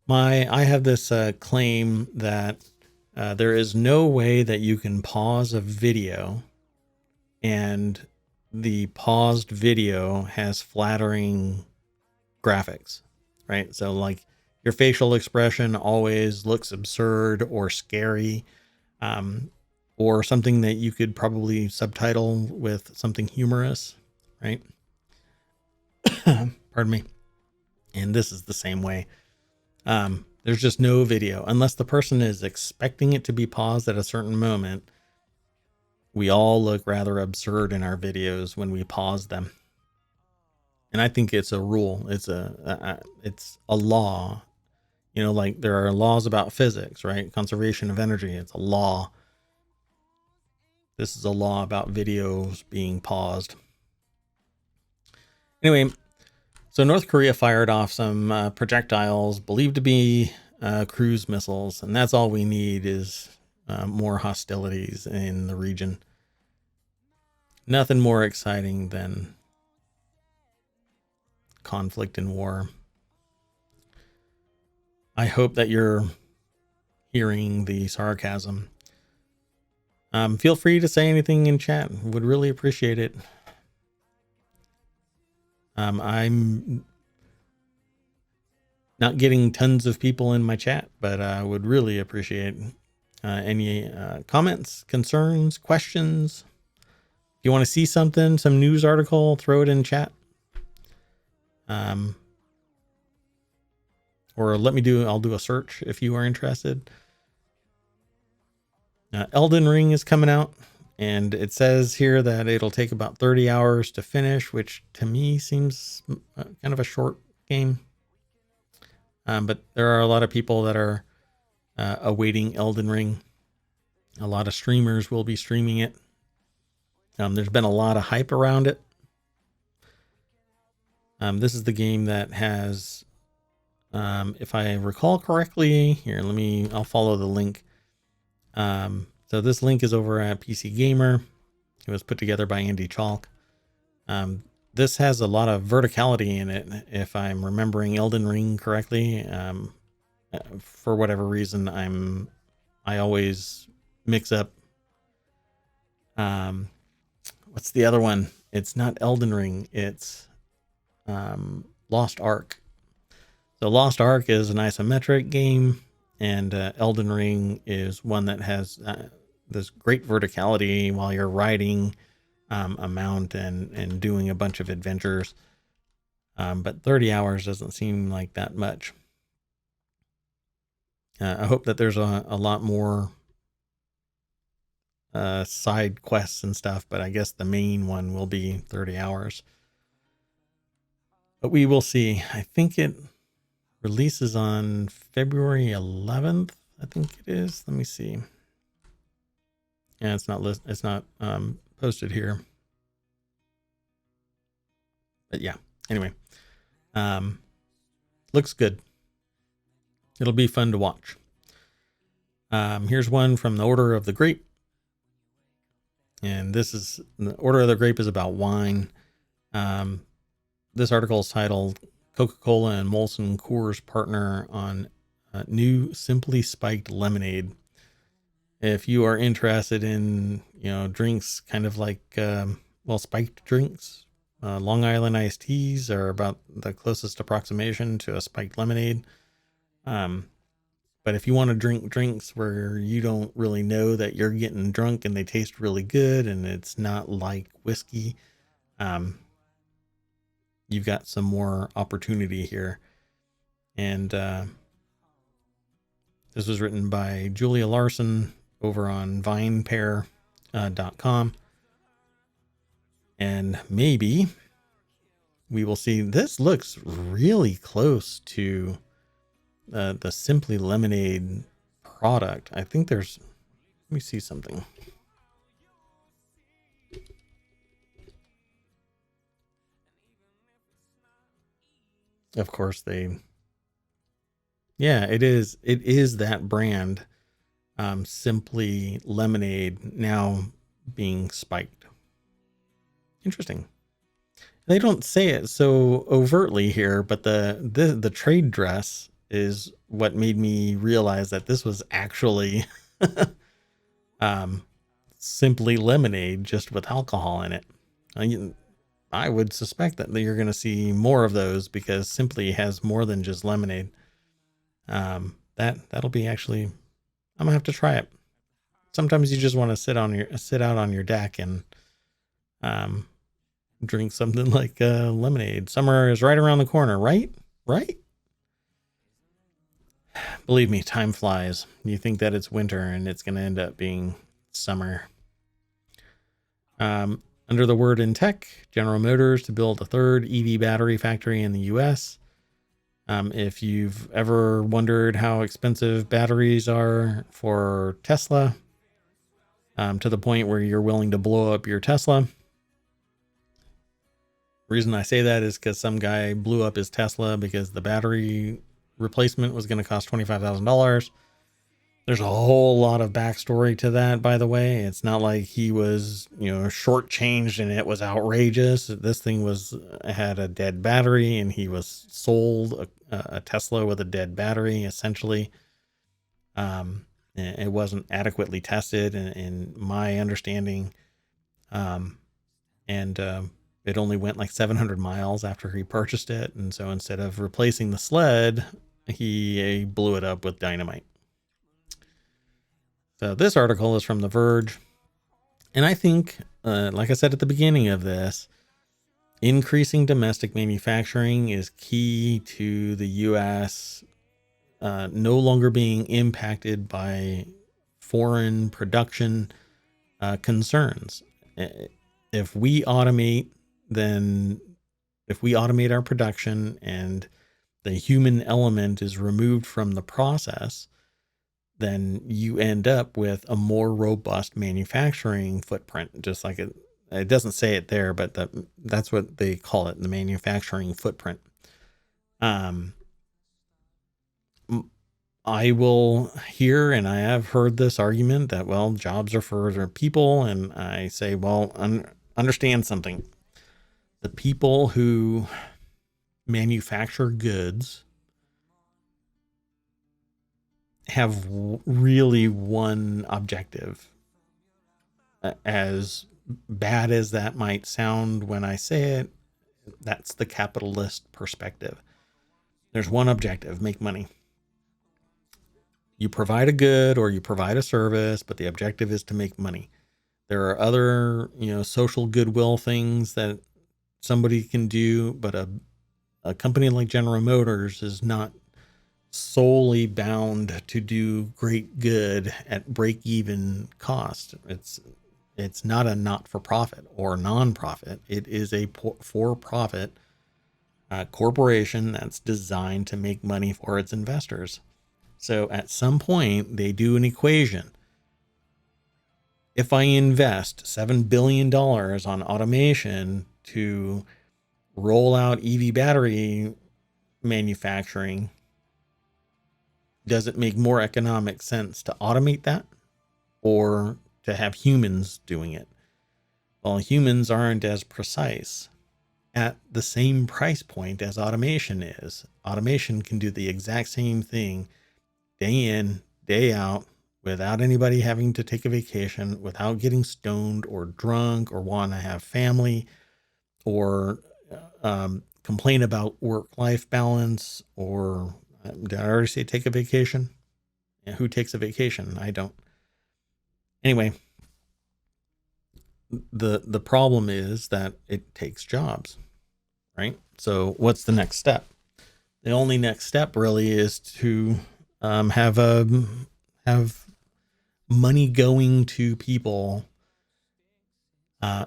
I have this claim that there is no way that you can pause a video and the paused video has flattering graphics, right? So like your facial expression always looks absurd or scary. or something that you could probably subtitle with something humorous, right? Pardon me. And this is the same way. There's just no video unless the person is expecting it to be paused at a certain moment. We all look rather absurd in our videos when we pause them. And I think it's a rule. It's a law. You know, like there are laws about physics, right? Conservation of energy. It's a law. This is a law about videos being paused. Anyway, so North Korea fired off some projectiles believed to be cruise missiles, and that's all we need is more hostilities in the region. Nothing more exciting than conflict and war. I hope that you're hearing the sarcasm. Feel free to say anything in chat. Would really appreciate it. I'm not getting tons of people in my chat, but I would really appreciate any comments, concerns, questions. If you want to see something, some news article, throw it in chat. Or I'll do a search if you are interested. Elden Ring is coming out, and it says here that it'll take about 30 hours to finish, which to me seems kind of a short game. But there are a lot of people that are awaiting Elden Ring. A lot of streamers will be streaming it. There's been a lot of hype around it. This is the game that has, if I recall correctly, here, I'll follow the link. So this link is over at PC Gamer. It was put together by Andy Chalk. This has a lot of verticality in it, if I'm remembering Elden Ring correctly. For whatever reason, I always mix up. What's the other one? It's not Elden Ring. It's Lost Ark. So Lost Ark is an isometric game, and Elden Ring is one that has this great verticality while you're riding a mount and doing a bunch of adventures. But 30 hours doesn't seem like that much. I hope that there's a lot more side quests and stuff, but I guess the main one will be 30 hours. But we will see. I think it releases on February 11th. I think it is. Let me see. Yeah, it's not posted here. But yeah, anyway. Looks good. It'll be fun to watch. Here's one from the Order of the Grape. And the Order of the Grape is about wine. This article is titled Coca-Cola and Molson Coors partner on new Simply Spiked lemonade. If you are interested in, drinks kind of like, spiked drinks, Long Island iced teas are about the closest approximation to a spiked lemonade. But if you want to drink drinks where you don't really know that you're getting drunk and they taste really good and it's not like whiskey, you've got some more opportunity here. And this was written by Julia Larson over on vinepair.com. And maybe we will see. This looks really close to the Simply Lemonade product. I think let me see something. Of course it is that brand, Simply Lemonade, now being spiked. Interesting. They don't say it so overtly here, but the trade dress is what made me realize that this was actually Simply Lemonade, just with alcohol in it. I would suspect that you're going to see more of those because Simply has more than just lemonade. That'll be actually, I'm gonna have to try it. sometimes you just want to sit out on your deck and um, drink something like lemonade. Summer is right around the corner, right? Right? Believe me, time flies. You think that it's winter and it's going to end up being summer. Under the word in tech, General Motors to build a third EV battery factory in the US. If you've ever wondered how expensive batteries are for Tesla, to the point where you're willing to blow up your Tesla. The reason I say that is because some guy blew up his Tesla because the battery replacement was going to cost $25,000. There's a whole lot of backstory to that, by the way. It's not like he was, shortchanged and it was outrageous. This thing had a dead battery, and he was sold a Tesla with a dead battery, essentially. It wasn't adequately tested, in my understanding. And it only went like 700 miles after he purchased it. And so instead of replacing the sled, he blew it up with dynamite. So this article is from The Verge. And I think, like I said at the beginning of this, increasing domestic manufacturing is key to the U.S. No longer being impacted by foreign production concerns. If we automate our production and the human element is removed from the process, then you end up with a more robust manufacturing footprint. Just like it doesn't say it there, but that's what they call it, the manufacturing footprint. I will hear, and I have heard this argument that, well, jobs are for other people. And I say, well, understand something. The people who manufacture goods have really one objective. As bad as that might sound when I say it, that's the capitalist perspective. There's one objective: make money. You provide a good or you provide a service, but the objective is to make money. There are other, social goodwill things that somebody can do, but a company like General Motors is not solely bound to do great good at break-even cost. It's not a not-for-profit or non-profit. It is a for-profit corporation that's designed to make money for its investors. So at some point, they do an equation. If I invest $7 billion on automation to roll out EV battery manufacturing, does it make more economic sense to automate that or to have humans doing it? Well, humans aren't as precise at the same price point as automation is. Automation can do the exact same thing day in, day out, without anybody having to take a vacation, without getting stoned or drunk or want to have family or complain about work-life balance. Or did I already say take a vacation? Yeah, who takes a vacation? I don't. Anyway, the problem is that it takes jobs, right? So what's the next step? The only next step really is to have money going to people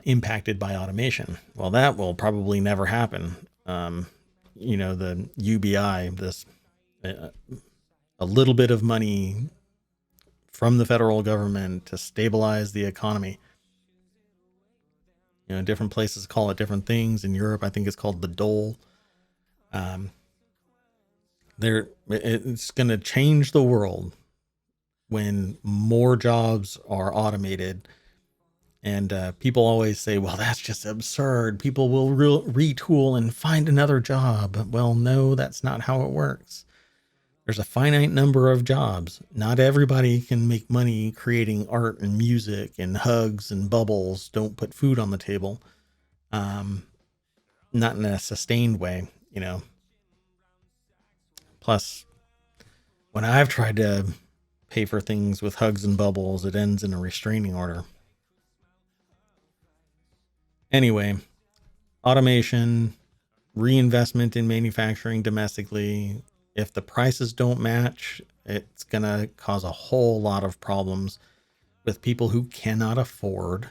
impacted by automation. Well, that will probably never happen. The UBI, this a little bit of money from the federal government to stabilize the economy. Different places call it different things. In Europe, I think it's called the dole. It's going to change the world when more jobs are automated. And people always say, well, that's just absurd. People will retool and find another job. Well, no, that's not how it works. There's a finite number of jobs. Not everybody can make money creating art and music and hugs and bubbles. Don't put food on the table. Not in a sustained way, Plus, when I've tried to pay for things with hugs and bubbles, it ends in a restraining order. Anyway, automation, reinvestment in manufacturing domestically. If the prices don't match, it's going to cause a whole lot of problems with people who cannot afford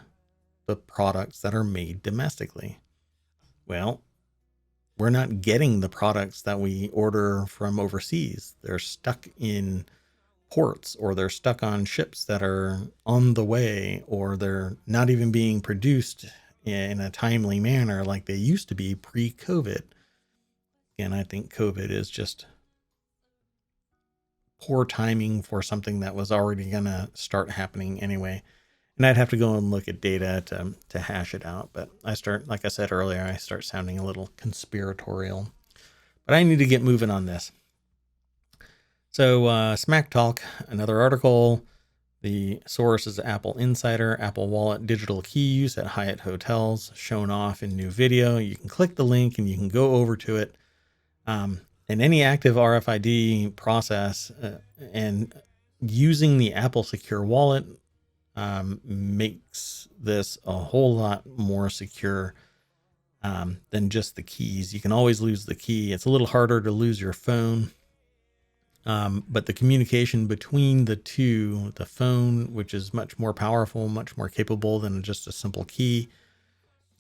the products that are made domestically. Well, we're not getting the products that we order from overseas. They're stuck in ports, or they're stuck on ships that are on the way, or they're not even being produced in a timely manner like they used to be pre-COVID. And I think COVID is just poor timing for something that was already going to start happening anyway. And I'd have to go and look at data to hash it out. But like I said earlier, I start sounding a little conspiratorial. But I need to get moving on this. So Smack Talk, another article. The source is Apple Insider. Apple Wallet digital key use at Hyatt hotels shown off in new video. You can click the link and you can go over to it. And any active RFID process and using the Apple Secure Wallet makes this a whole lot more secure than just the keys. You can always lose the key. It's a little harder to lose your phone. But the communication between the two, the phone, which is much more powerful, much more capable than just a simple key,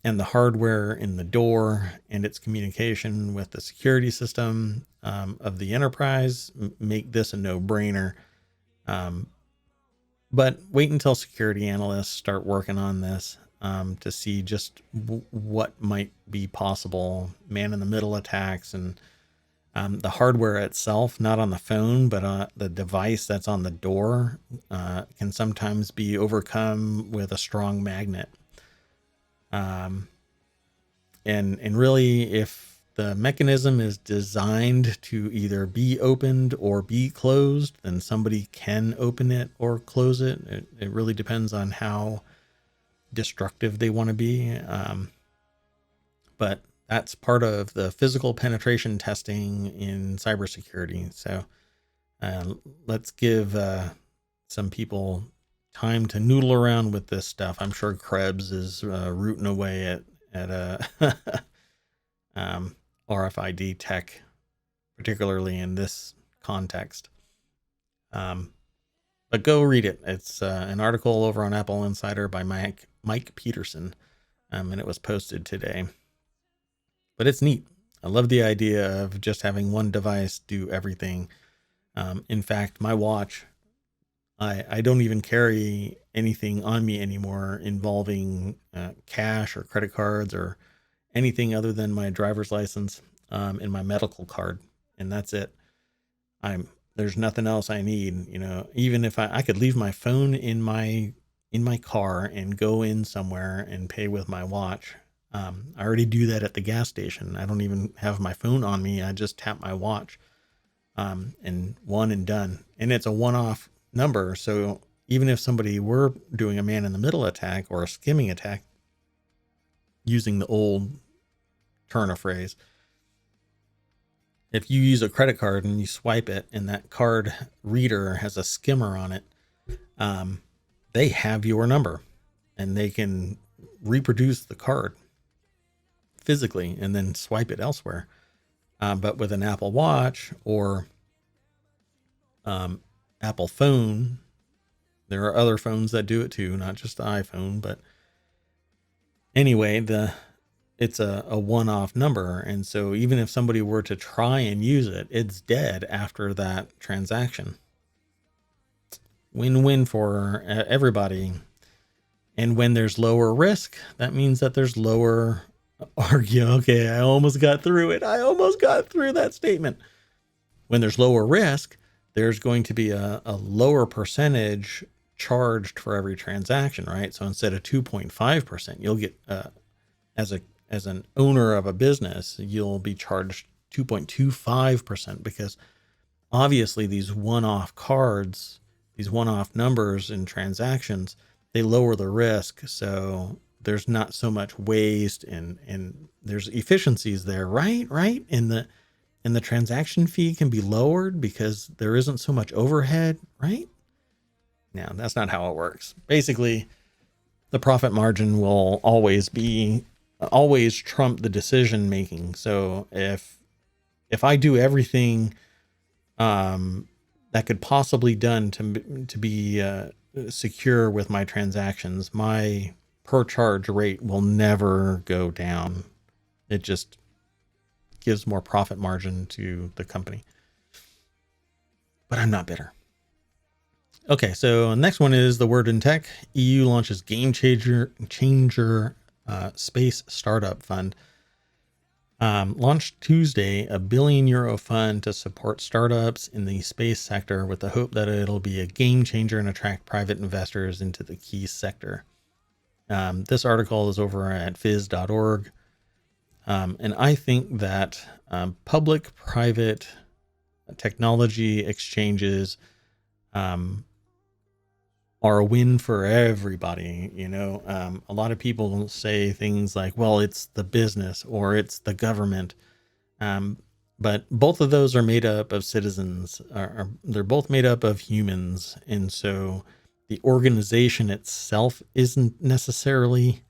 and the hardware in the door and its communication with the security system of the enterprise make this a no-brainer. But wait until security analysts start working on this to see just what might be possible. Man-in-the-middle attacks and the hardware itself, not on the phone, but the device that's on the door can sometimes be overcome with a strong magnet. And really, if the mechanism is designed to either be opened or be closed, then somebody can open it or close it. It really depends on how destructive they want to be. But that's part of the physical penetration testing in cybersecurity. So let's give some people time to noodle around with this stuff. I'm sure Krebs is rooting away at a RFID tech, particularly in this context. But go read it. It's an article over on Apple Insider by Mike Peterson, and it was posted today. But it's neat. I love the idea of just having one device do everything. In fact, my watch, I don't even carry anything on me anymore involving cash or credit cards or anything other than my driver's license and my medical card. And that's it. There's nothing else I need. You know, even if I could leave my phone in my car and go in somewhere and pay with my watch. I already do that at the gas station. I don't even have my phone on me. I just tap my watch and one and done. And it's a one-off number. So even if somebody were doing a man-in-the-middle attack or a skimming attack, using the old turn of phrase, if you use a credit card and you swipe it and that card reader has a skimmer on it, they have your number and they can reproduce the card physically and then swipe it elsewhere. But with an Apple Watch or Apple phone, there are other phones that do it too, not just the iPhone. But anyway, it's a one-off number. And so even if somebody were to try and use it, it's dead after that transaction. Win-win for everybody. And when there's lower risk, that means that there's lower Okay, I almost got through it. I almost got through that statement. When there's lower risk, there's going to be a lower percentage charged for every transaction, right? So instead of 2.5%, you'll get as an owner of a business, you'll be charged 2.25% because obviously these one-off cards, these one-off numbers and transactions, they lower the risk. So there's not so much waste and there's efficiencies there, right? And the transaction fee can be lowered because there isn't so much overhead, right? No, that's not how it works. Basically, the profit margin will always trump the decision making. So if I do everything that could possibly done to be secure with my transactions, my per charge rate will never go down. It just gives more profit margin to the company. But I'm not bitter. Okay, so next one is the word in tech. EU launches game changer space startup fund. Launched Tuesday, a €1 billion fund to support startups in the space sector with the hope that it'll be a game changer and attract private investors into the key sector. This article is over at phys.org. And I think that public-private technology exchanges are a win for everybody. A lot of people say things like, well, it's the business or it's the government. But both of those are made up of citizens. They're both made up of humans. And so the organization itself isn't necessarily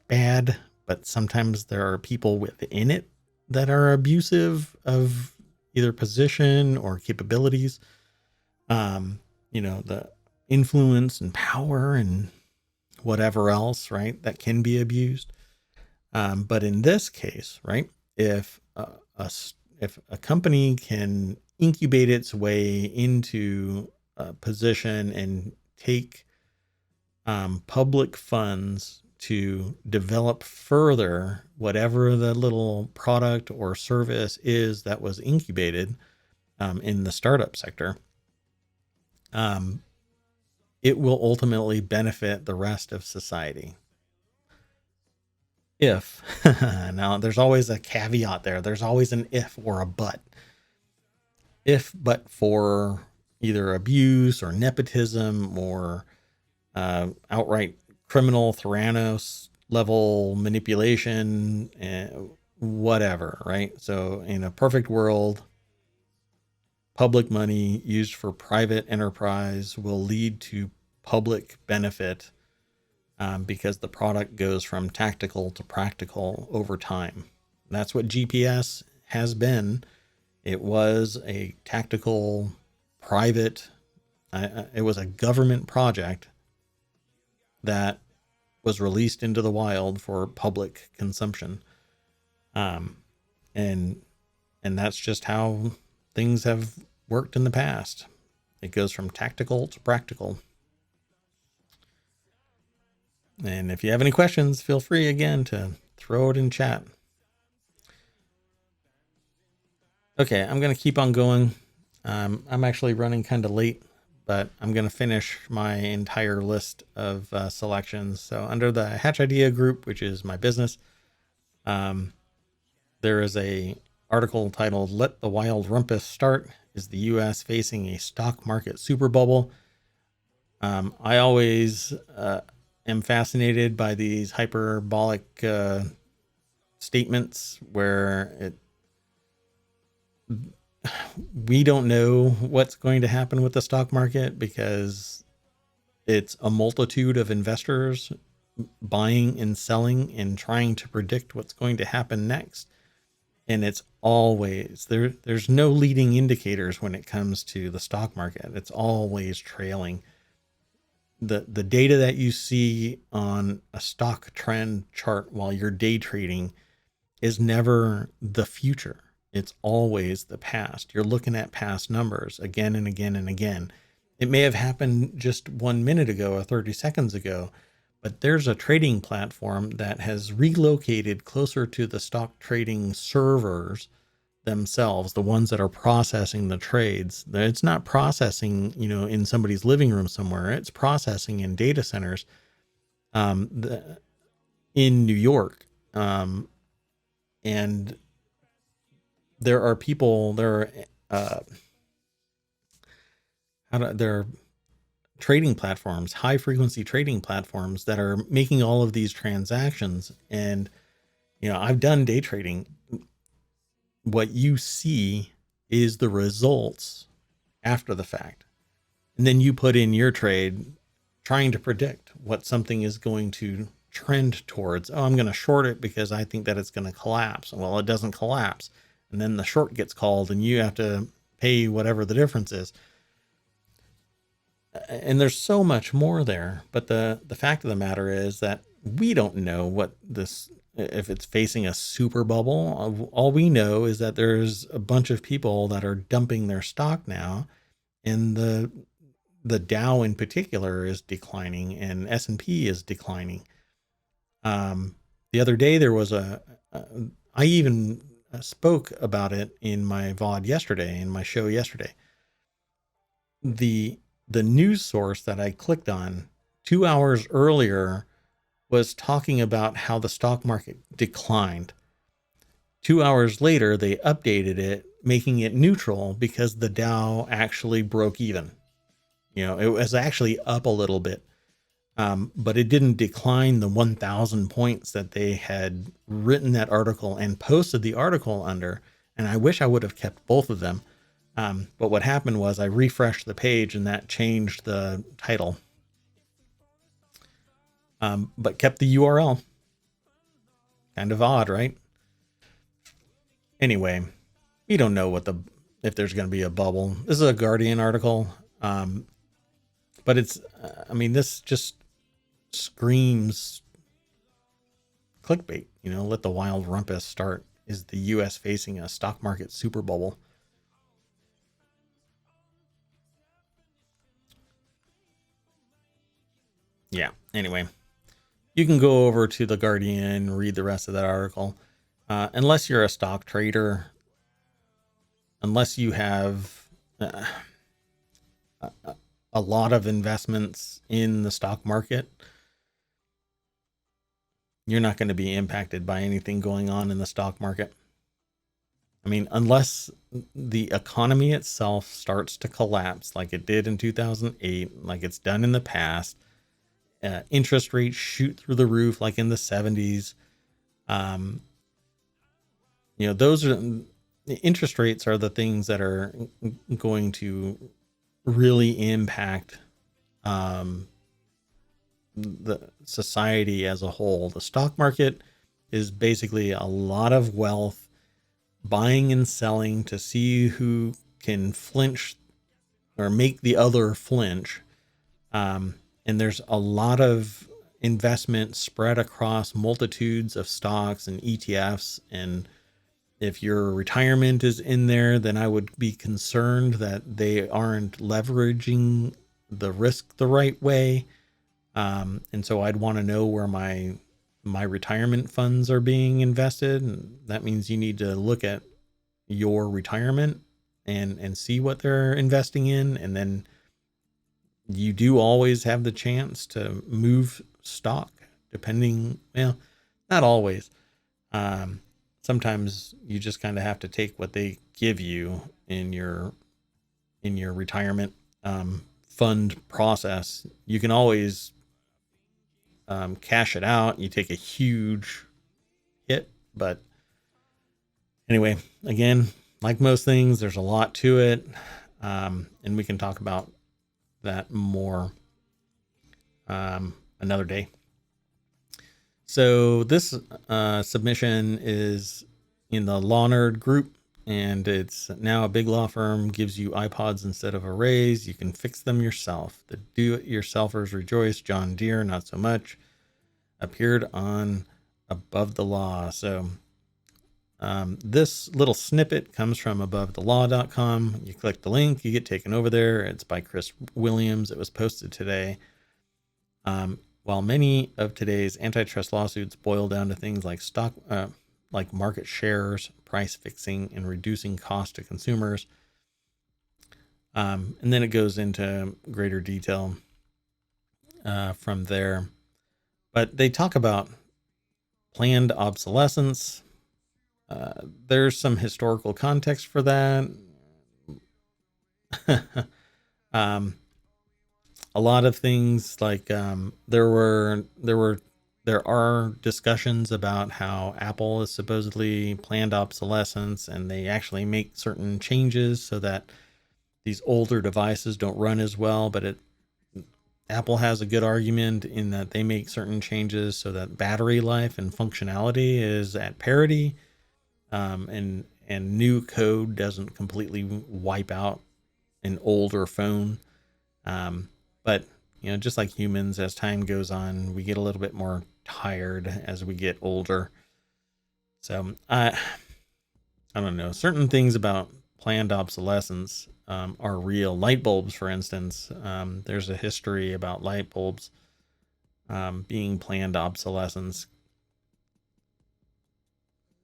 bad, but sometimes there are people within it that are abusive of either position or capabilities. The influence and power and whatever else, right, that can be abused. But in this case, right, if a company can incubate its way into a position and take public funds to develop further whatever the little product or service is that was incubated in the startup sector, it will ultimately benefit the rest of society. If now there's always a caveat there. There's always an if or a but. If but for either abuse or nepotism or outright criminal Theranos level manipulation, whatever, right? So in a perfect world, public money used for private enterprise will lead to public benefit because the product goes from tactical to practical over time. That's what GPS has been. It was a tactical, private, it was a government project that was released into the wild for public consumption. And that's just how things have worked in the past. It goes from tactical to practical. And if you have any questions, feel free again to throw it in chat. Okay, I'm going to keep on going. I'm actually running kind of late, but I'm going to finish my entire list of selections. So under the Hatch Idea group, which is my business, there is a article titled "Let the Wild Rumpus Start. Is the U.S. Facing a Stock Market Super Bubble?" I always am fascinated by these hyperbolic statements where we don't know what's going to happen with the stock market because it's a multitude of investors buying and selling and trying to predict what's going to happen next. And it's always there's no leading indicators when it comes to the stock market. It's always trailing. The data that you see on a stock trend chart while you're day trading is never the future. It's always the past. You're looking at past numbers again and again and again. It may have happened just 1 minute ago or 30 seconds ago, but there's a trading platform that has relocated closer to the stock trading servers themselves, the ones that are processing the trades. It's not processing, in somebody's living room somewhere. It's processing in data centers in New York. And there are people, there are trading platforms, high frequency trading platforms that are making all of these transactions. And, I've done day trading. What you see is the results after the fact. And then you put in your trade trying to predict what something is going to trend towards. Oh, I'm going to short it because I think that it's going to collapse. Well, it doesn't collapse. And then the short gets called and you have to pay whatever the difference is. And there's so much more there. But the fact of the matter is that we don't know what this, if it's facing a super bubble. All we know is that there's a bunch of people that are dumping their stock now, and the Dow in particular is declining, and S&P is declining. The other day there was I even spoke about it in my VOD yesterday, in my show yesterday. The news source that I clicked on 2 hours earlier was talking about how the stock market declined. 2 hours later, they updated it, making it neutral because the Dow actually broke even. It was actually up a little bit, but it didn't decline the 1,000 points that they had written that article and posted the article under. And I wish I would have kept both of them. But what happened was I refreshed the page and that changed the title, but kept the URL. Kind of odd, right? Anyway, we don't know if there's going to be a bubble. This is a Guardian article. But this just screams clickbait. Let the wild rumpus start. Is the U.S. facing a stock market super bubble? Yeah. Anyway, you can go over to the Guardian, read the rest of that article. Unless you're a stock trader, unless you have a lot of investments in the stock market, you're not going to be impacted by anything going on in the stock market. Unless the economy itself starts to collapse like it did in 2008, like it's done in the past, interest rates shoot through the roof like in the 70s. Those are interest rates are the things that are going to really impact the society as a whole. The stock market is basically a lot of wealth buying and selling to see who can flinch or make the other flinch. And there's a lot of investment spread across multitudes of stocks and ETFs. And if your retirement is in there, then I would be concerned that they aren't leveraging the risk the right way. And so I'd want to know where my retirement funds are being invested. And that means you need to look at your retirement and see what they're investing in. And then you do always have the chance to move stock depending, not always. Sometimes you just kind of have to take what they give you in your retirement fund process. You can always cash it out. You take a huge hit, but anyway, again, like most things, there's a lot to it, and we can talk about that more another day. So this submission is in the Law Nerd group, and it's now a big law firm gives you iPods instead of a raise. You can fix them yourself. The do-it-yourselfers rejoice. John Deere, not so much. Appeared on Above the Law. So this little snippet comes from AboveTheLaw.com. You click the link, you get taken over there. It's by Chris Williams. It was posted today. While many of today's antitrust lawsuits boil down to things like like market shares, price fixing, and reducing cost to consumers, and then it goes into greater detail from there. But they talk about planned obsolescence. There's some historical context for that. A lot of things like there are discussions about how Apple is supposedly planned obsolescence, and they actually make certain changes so that these older devices don't run as well, but Apple has a good argument in that they make certain changes so that battery life and functionality is at parity, and new code doesn't completely wipe out an older phone. But just like humans, as time goes on, we get a little bit more tired as we get older. So I don't know. Certain things about planned obsolescence are real. Light bulbs, for instance, there's a history about light bulbs being planned obsolescence.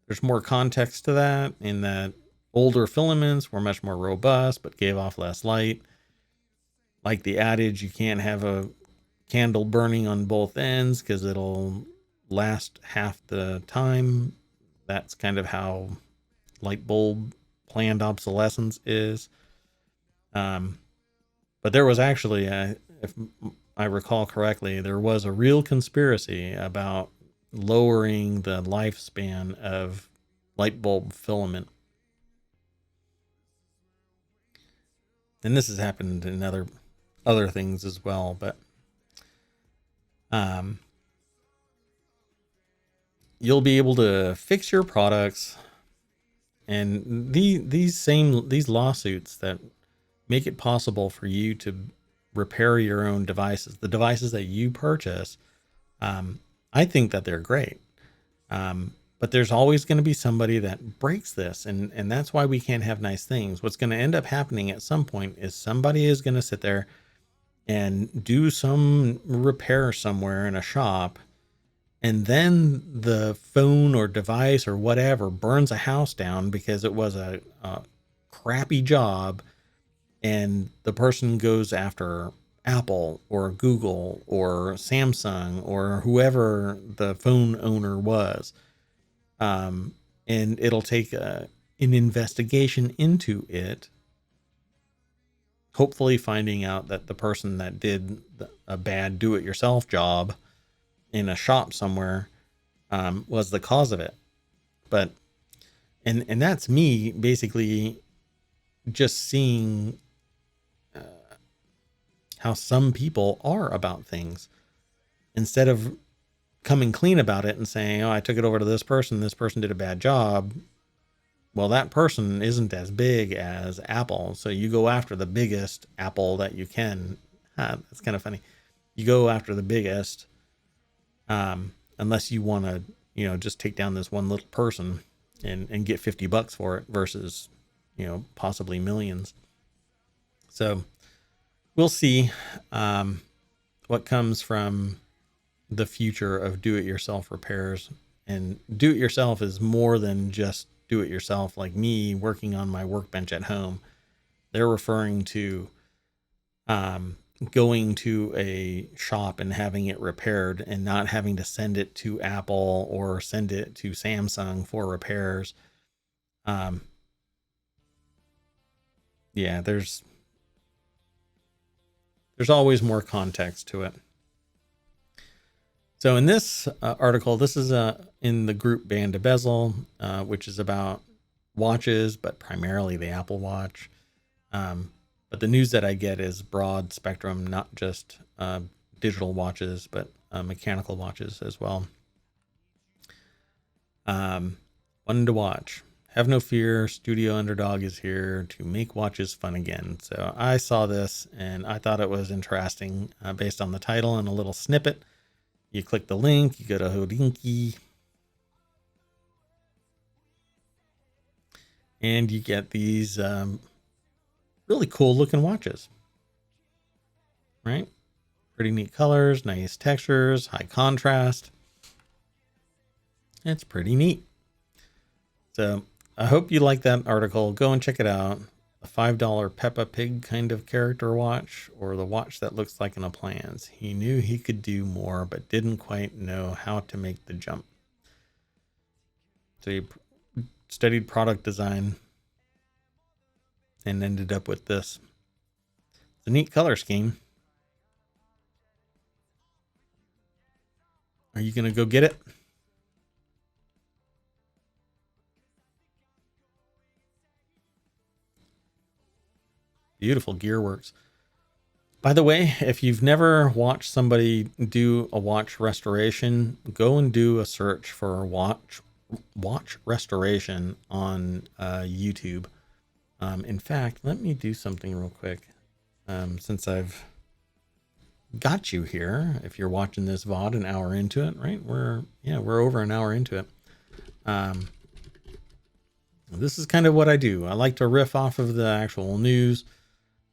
There's more context to that in that older filaments were much more robust but gave off less light. Like the adage, you can't have a candle burning on both ends because it'll last half the time. That's kind of how light bulb planned obsolescence is. But there was actually, if I recall correctly, there was a real conspiracy about lowering the lifespan of light bulb filament. And this has happened in other things as well, but you'll be able to fix your products, and these lawsuits that make it possible for you to repair your own devices, the devices that you purchase. I think that they're great. But there's always going to be somebody that breaks this. And that's why we can't have nice things. What's going to end up happening at some point is somebody is going to sit there and do some repair somewhere in a shop. And then the phone or device or whatever burns a house down because it was a crappy job. And the person goes after Apple or Google or Samsung or whoever the phone owner was. And it'll take an investigation into it, hopefully finding out that the person that did a bad do-it-yourself job in a shop somewhere was the cause of it. But and that's me basically just seeing how some people are about things, instead of coming clean about it and saying, oh, I took it over to this person did a bad job. Well, that person isn't as big as Apple. So you go after the biggest Apple that you can. That's kind of funny. You go after the biggest, unless you want to, just take down this one little person and get $50 for it versus, possibly millions. So we'll see what comes from the future of do-it-yourself repairs. And do-it-yourself is more than just do-it-yourself, like me working on my workbench at home. They're referring to going to a shop and having it repaired and not having to send it to Apple or send it to Samsung for repairs. Yeah, there's always more context to it. So in this article, this is in the group Band to Bezel, which is about watches, but primarily the Apple Watch. But the news that I get is broad spectrum, not just digital watches, but mechanical watches as well. One to watch. Have no fear, Studio Underdog is here to make watches fun again. So I saw this and I thought it was interesting based on the title and a little snippet. You click the link, you go to Hodinkee, and you get these really cool looking watches, right? Pretty neat colors, nice textures, high contrast. It's pretty neat. So I hope you like that article. Go and check it out. A $5 Peppa Pig kind of character watch, or the watch that looks like an appliance. He knew he could do more, but didn't quite know how to make the jump. So he studied product design and ended up with this. It's a neat color scheme. Are you going to go get it? Beautiful gear works. By the way, if you've never watched somebody do a watch restoration, go and do a search for watch restoration on YouTube. In fact, let me do something real quick. Since I've got you here, if you're watching this VOD an hour into it, right? We're over an hour into it. This is kind of what I do. I like to riff off of the actual news.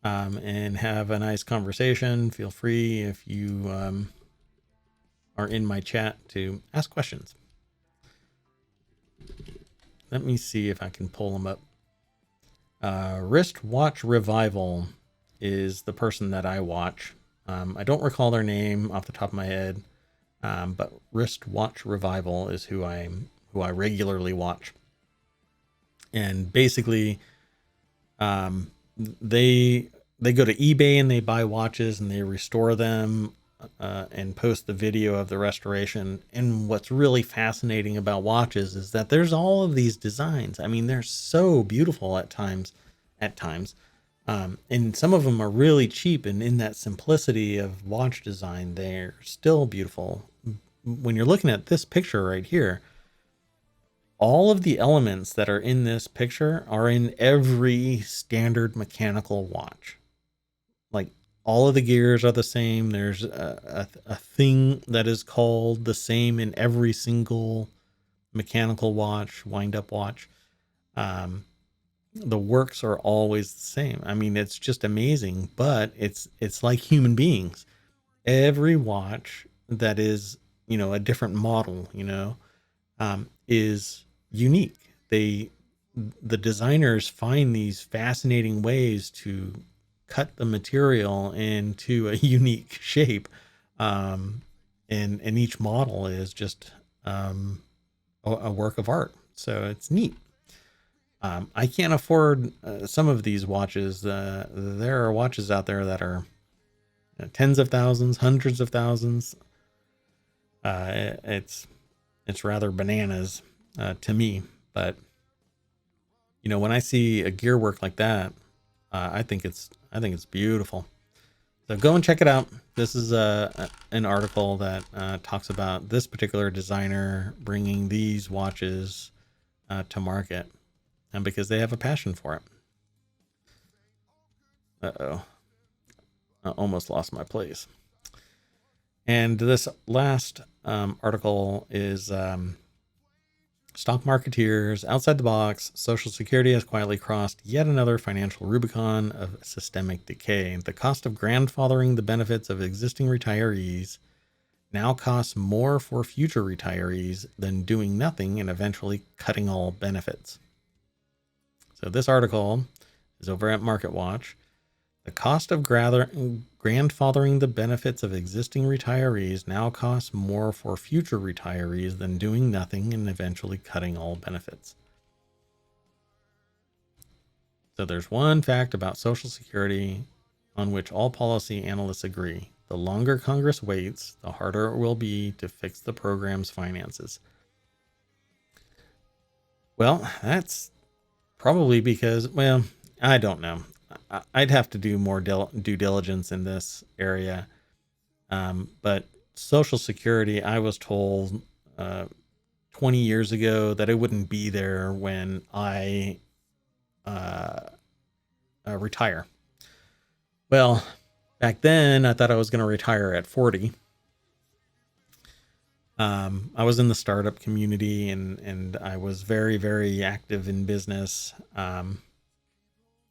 And have a nice conversation. Feel free, if you are in my chat, to ask questions. Let me see if I can pull them up. Wristwatch Revival is the person that I watch. I don't recall their name off the top of my head, but Wristwatch Revival is who I regularly watch. And basically, they go to eBay and they buy watches and they restore them and post the video of the restoration. And what's really fascinating about watches is that there's all of these designs. I mean, they're so beautiful at times. And some of them are really cheap, and in that simplicity of watch design, they're still beautiful. When you're looking at this picture right here, all of the elements that are in this picture are in every standard mechanical watch. Like, all of the gears are the same. There's a thing that is called the same in every single mechanical watch, wind-up watch. The works are always the same. I mean, it's just amazing, but it's like human beings. Every watch that is, a different model, is unique. The designers find these fascinating ways to cut the material into a unique shape. And each model is just a work of art. So it's neat. I can't afford some of these watches. There are watches out there that are tens of thousands, hundreds of thousands. It's rather bananas to me. But when I see a gear work like that, I think it's beautiful. So go and check it out. This is an article that talks about this particular designer bringing these watches to market, and because they have a passion for it. Uh-oh. I almost lost my place. And this last article is stock marketeers outside the box. Social Security has quietly crossed yet another financial Rubicon of systemic decay. The cost of grandfathering the benefits of existing retirees now costs more for future retirees than doing nothing and eventually cutting all benefits. So this article is over at MarketWatch. The cost of grandfathering the benefits of existing retirees now costs more for future retirees than doing nothing and eventually cutting all benefits. So there's one fact about Social Security on which all policy analysts agree. The longer Congress waits, the harder it will be to fix the program's finances. Well, that's probably because, I don't know. I'd have to do more due diligence in this area. But Social Security, I was told 20 years ago that it wouldn't be there when I retire. Well, back then I thought I was going to retire at 40. I was in the startup community and I was very, very active in business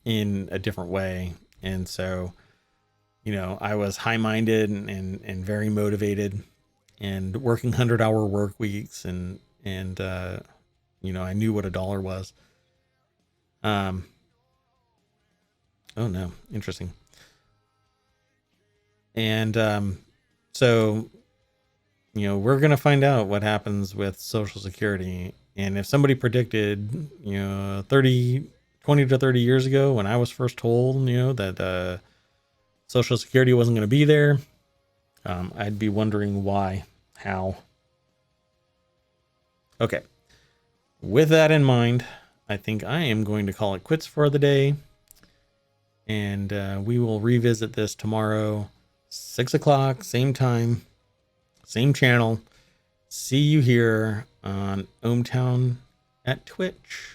in a different way. And so, I was high-minded and very motivated and working 100-hour work weeks and I knew what a dollar was. Oh no, interesting. And so we're going to find out what happens with Social Security. And if somebody predicted, 20 to 30 years ago when I was first told, that Social Security wasn't going to be there, I'd be wondering why, how. Okay. With that in mind, I think I am going to call it quits for the day. And we will revisit this tomorrow, 6 o'clock, same time, same channel. See you here on ohmTown at Twitch.